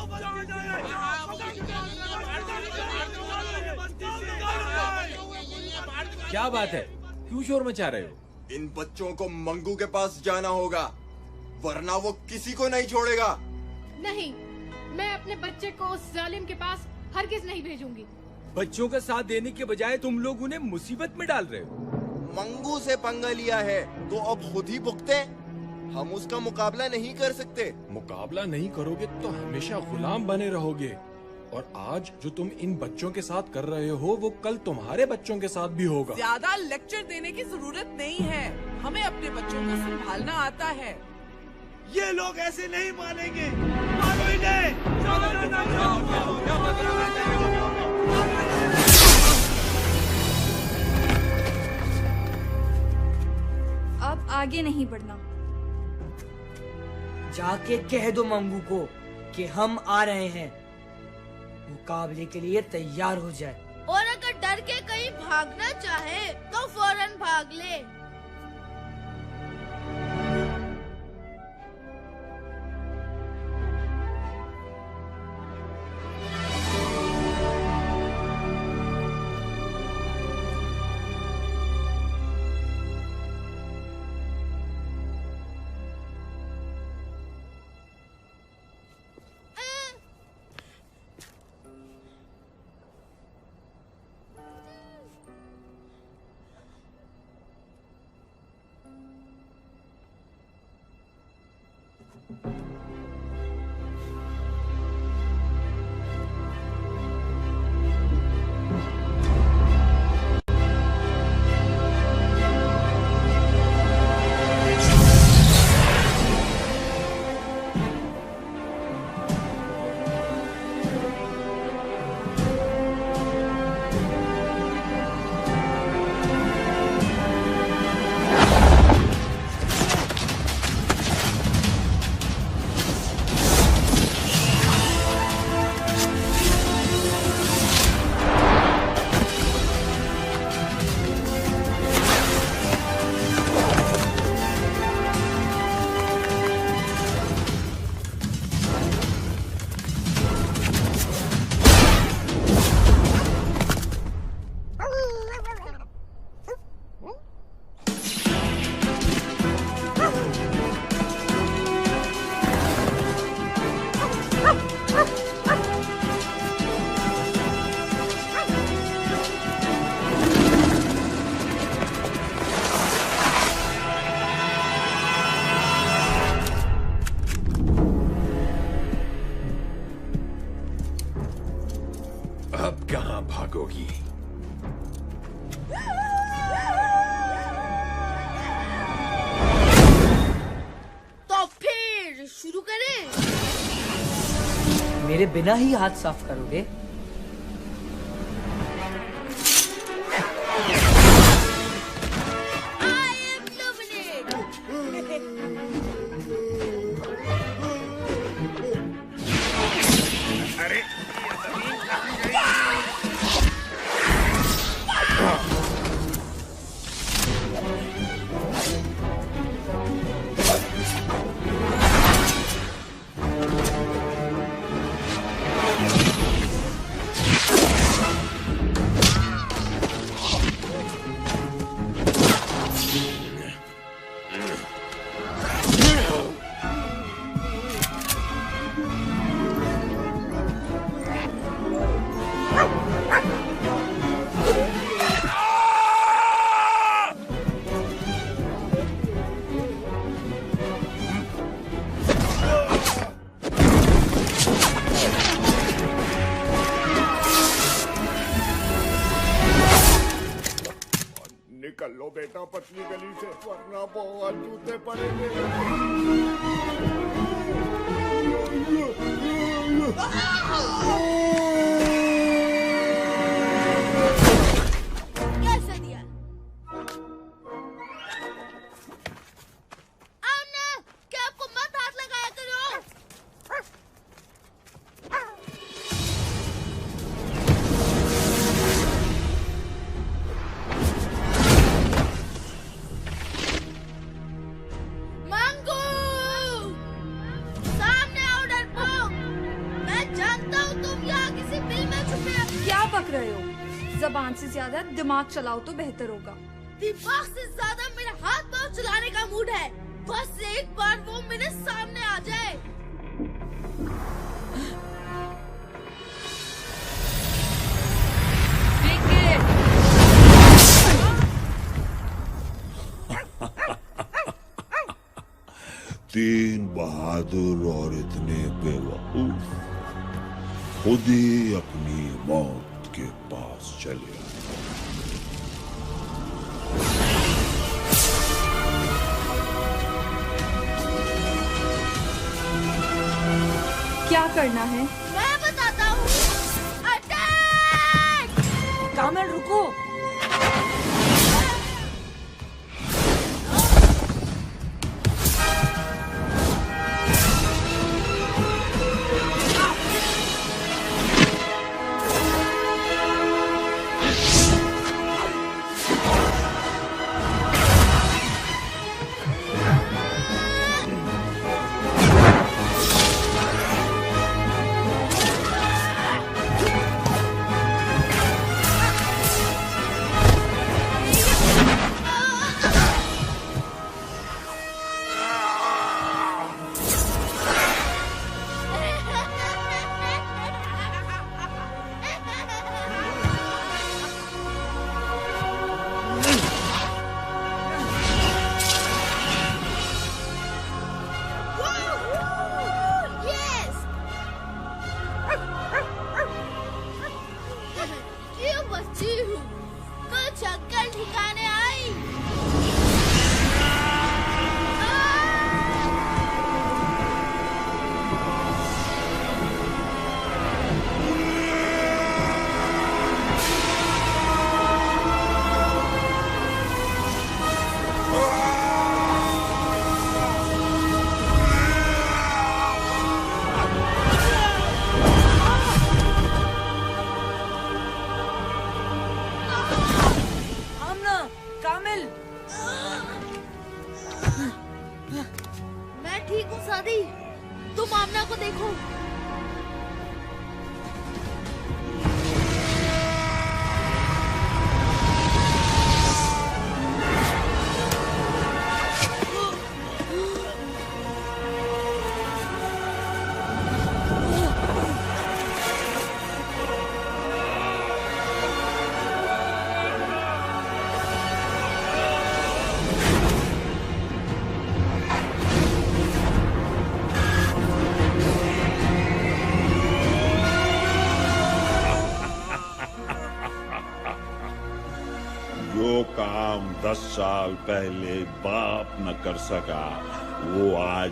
क्या बात है, क्यों शोर मचा रहे हो? इन बच्चों को मंगू के पास जाना होगा, वरना वो किसी को नहीं छोड़ेगा। नहीं, मैं अपने बच्चे को उस जालिम के पास हरगिज नहीं भेजूंगी। बच्चों का साथ देने के बजाय तुम लोग उन्हें मुसीबत में डाल रहे हो। मंगू से पंगा लिया है तो अब खुद ही भुगते। हम उसका मुकाबला नहीं कर सकते। मुकाबला नहीं करोगे तो हमेशा गुलाम बने रहोगे, और आज जो तुम इन बच्चों के साथ कर रहे हो वो कल तुम्हारे बच्चों के साथ भी होगा। ज्यादा लेक्चर देने की जरूरत नहीं है, हमें अपने बच्चों को संभालना आता है। ये लोग ऐसे नहीं मानेंगे। मानो इन्हें। अब आगे नहीं बढ़ना। जाके कह दो मंगू को कि हम आ रहे हैं, मुकाबले के लिए तैयार हो जाए। और अगर डर के कहीं भागना चाहे तो फौरन भाग ले। मेरे बिना ही हाथ साफ करोगे? निकल लो बेटा पतली गली से, वरना बहुत जूते पड़ेंगे। कैसे दिया? आमना, क्या आपको मत हाथ लगाया करो? क्या बक रहे हो? जबान से ज्यादा दिमाग चलाओ तो बेहतर होगा। दिमाग से ज्यादा मेरा हाथ पांव चलाने का मूड है। बस एक बार वो मेरे सामने आ जाए। तीन बहादुर और इतने बेवकूफ खुद ही अपनी मौत के पास चले आए। क्या करना है? मैं बताता हूँ। अटैक! कामिल रुको। कुछ अक्कल ठिकाने आई। मैं ठीक हूँ सादी, तुम आमना को देखो। जो काम 10 साल पहले बाप न कर सका वो आज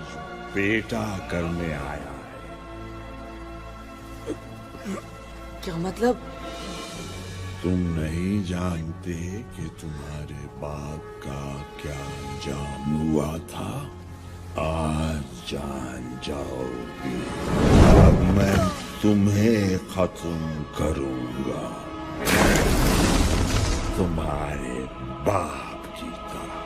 बेटा करने आया है। क्या मतलब? तुम नहीं जानते कि तुम्हारे बाप का क्या अंजाम हुआ था? आज जान जाओगे। अब मैं तुम्हें खत्म करूंगा, तुम्हारे बाप की तरह।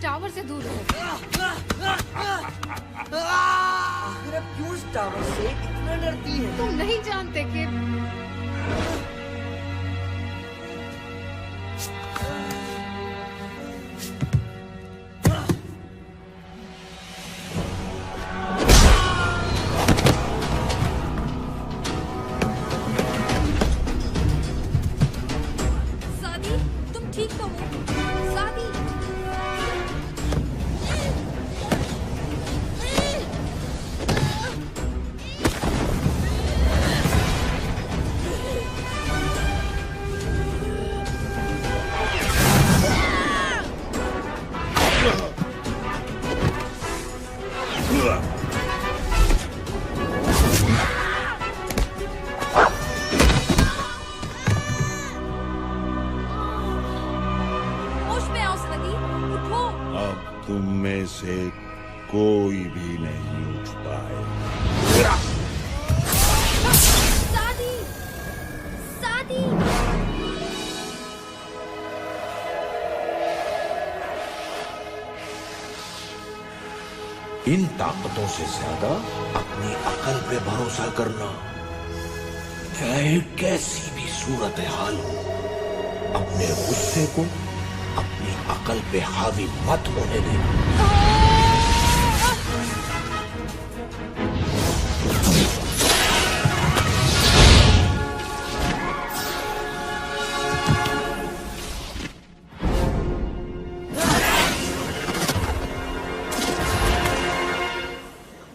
टावर से दूर रहो। आखिर अब क्यों इस टावर से इतना डरती है? तुम नहीं जानते कि सादी, तुम ठीक तो हो? सादी, होश में आओ सादी, उठो। अब तुम में से कोई भी नहीं उठ पाए। सादी, सादी। इन ताकतों से ज्यादा अपनी अकल पे भरोसा करना। चाहे कैसी भी सूरत हाल हो, अपने गुस्से को अपनी अकल पे हावी मत होने देना।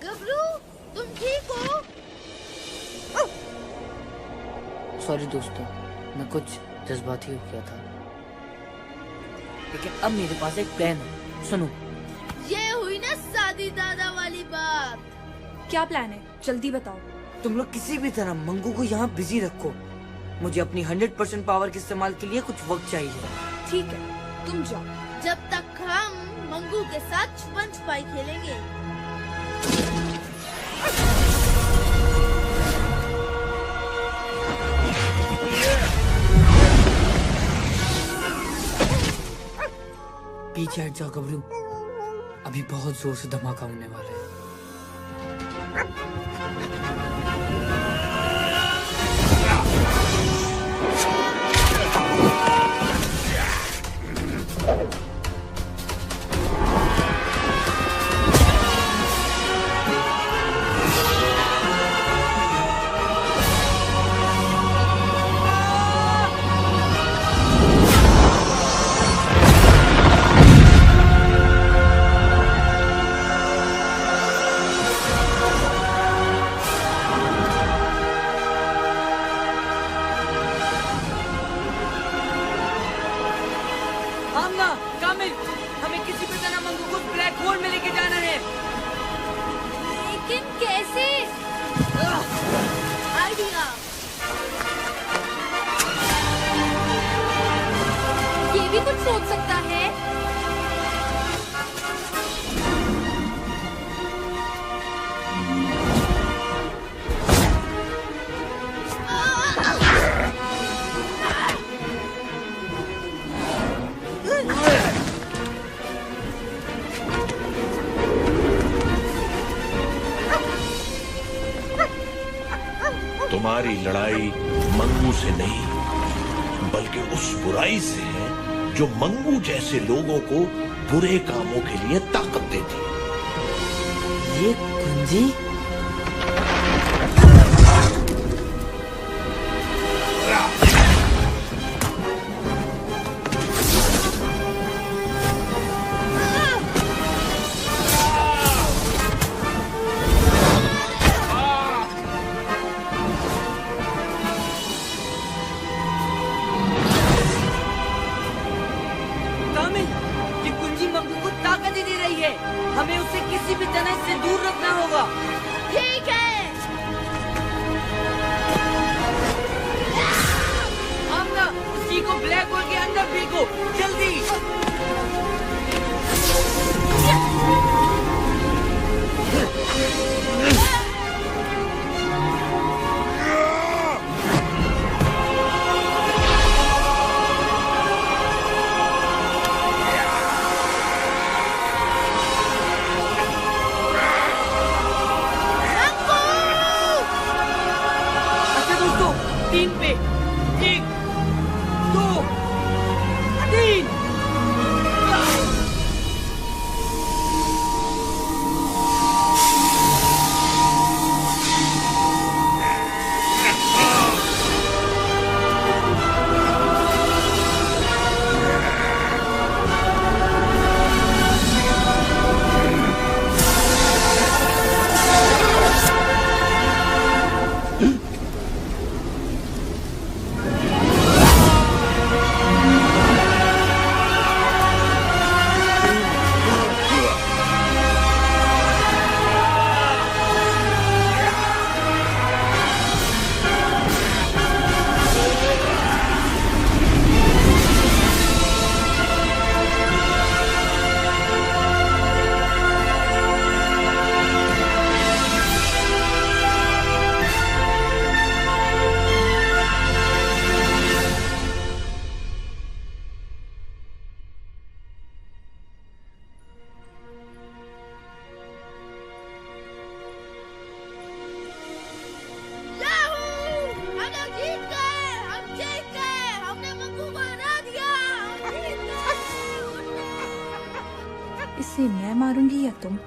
गबरू, तुम ठीक हो? सॉरी दोस्तों, मैं कुछ जज्बाती हो गया था, लेकिन अब मेरे पास एक प्लान है। सुनो। ये हुई ना सादी दादा वाली बात। क्या प्लान है? जल्दी बताओ। तुम लोग किसी भी तरह मंगू को यहाँ बिजी रखो। मुझे अपनी 100% पावर के इस्तेमाल के लिए कुछ वक्त चाहिए। ठीक है, तुम जाओ। जब तक हम मंगू के साथ छुपन छुपाई खेलेंगे। पीछे हट जाओ गबरू, अभी बहुत जोर से धमाका होने वाला है। आमना, कामिल, हमें किसी भी तरह मंगू को ब्लैक होल में लेके जाना है। लेकिन कैसे? आइडिया। ये भी कुछ सोच सकता है। हमारी लड़ाई मंगू से नहीं, बल्कि उस बुराई से है जो मंगू जैसे लोगों को बुरे कामों के लिए ताकत देती है। ये कुंजी? हमें उसे किसी भी तरह से दूर रखना होगा। ठीक है। आमना, उसी को ब्लैक होल के अंदर फेंको, जल्दी। तीन पे, 1, 2, 3। इसे मैं मारूंगी या तुम?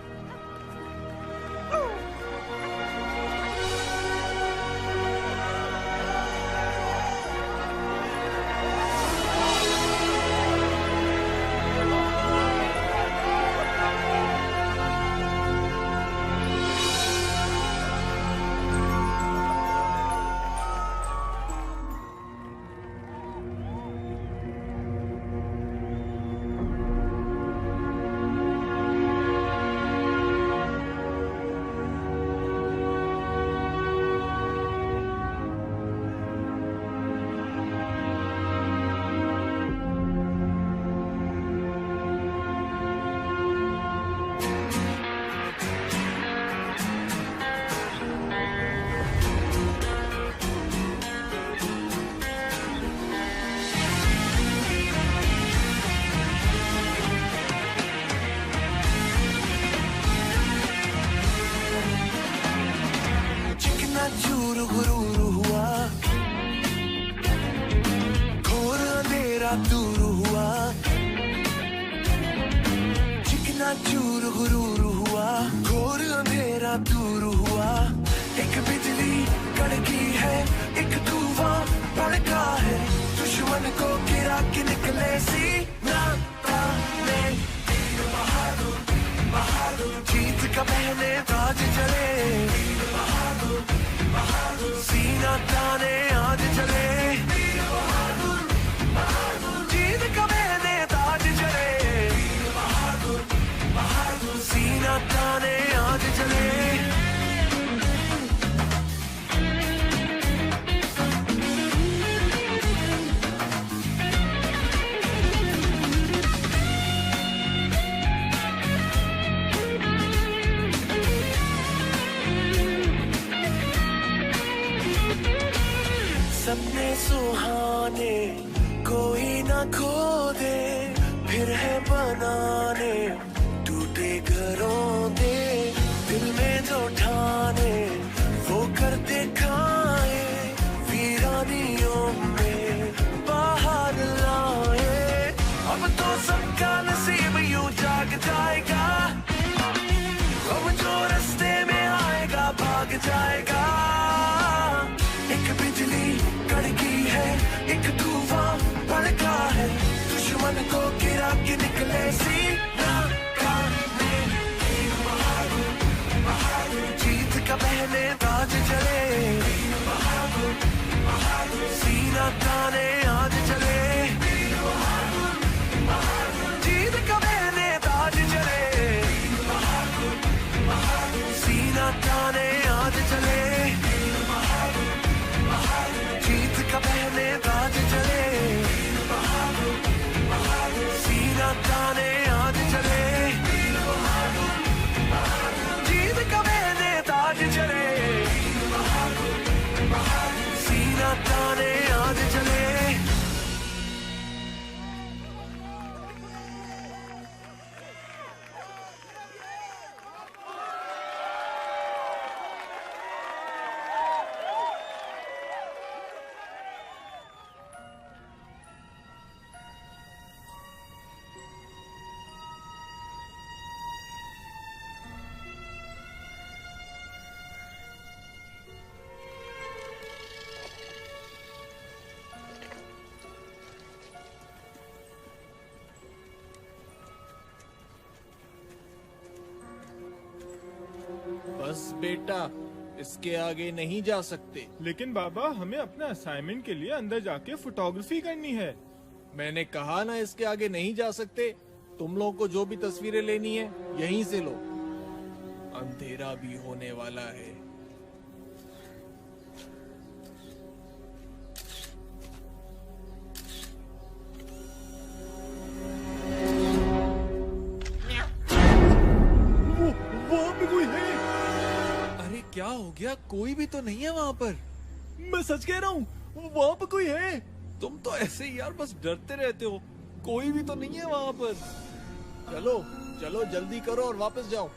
चूर गुरूर हुआ, घोर अंधेरा दूर हुआ। चिकना चूर गुरूर हुआ, घोर अंधेरा दूर हुआ। एक बिजली कड़की है, एक तूफान भड़का है। दुश्मन को गिरा के निकले सीना ताने। बहादुर बहादुर जीत का पहले ताज चले। सीना ताने आज चले। जीत का मैंने ताज चले। सीना ताने आज चले। सपने सुहाने कोई ना खो दे, फिर है बनाने टूटे घरों दे। दिल में जो ठाने वो कर दिखाए। जाएगा, अब जो रास्ते में आएगा भाग जाएगा। एक बिजली कड़की है, एक तूफान भड़का है, दुश्मन को गिरा के निकले सीना खाने। जीत का पहले ताज चले, सीना ताने आज चले। जीत का पहले ताज चले, सीना ताने आज चले। जीत का पहले ताज चले, सीना ताने आज चले। जीत का पहले ताज चले, सीना ताने आज चले। बस बेटा, इसके आगे नहीं जा सकते। लेकिन बाबा, हमें अपना असाइनमेंट के लिए अंदर जाके फोटोग्राफी करनी है। मैंने कहा ना इसके आगे नहीं जा सकते। तुम लोगों को जो भी तस्वीरें लेनी है यहीं से लो, अंधेरा भी होने वाला है। वहाँ पे कोई है। अरे क्या हो गया? कोई भी तो नहीं है वहाँ पर। मैं सच कह रहा हूँ, वहाँ पे कोई है। तुम तो ऐसे ही यार बस डरते रहते हो। कोई भी तो नहीं है वहाँ पर। चलो चलो जल्दी करो और वापस जाओ।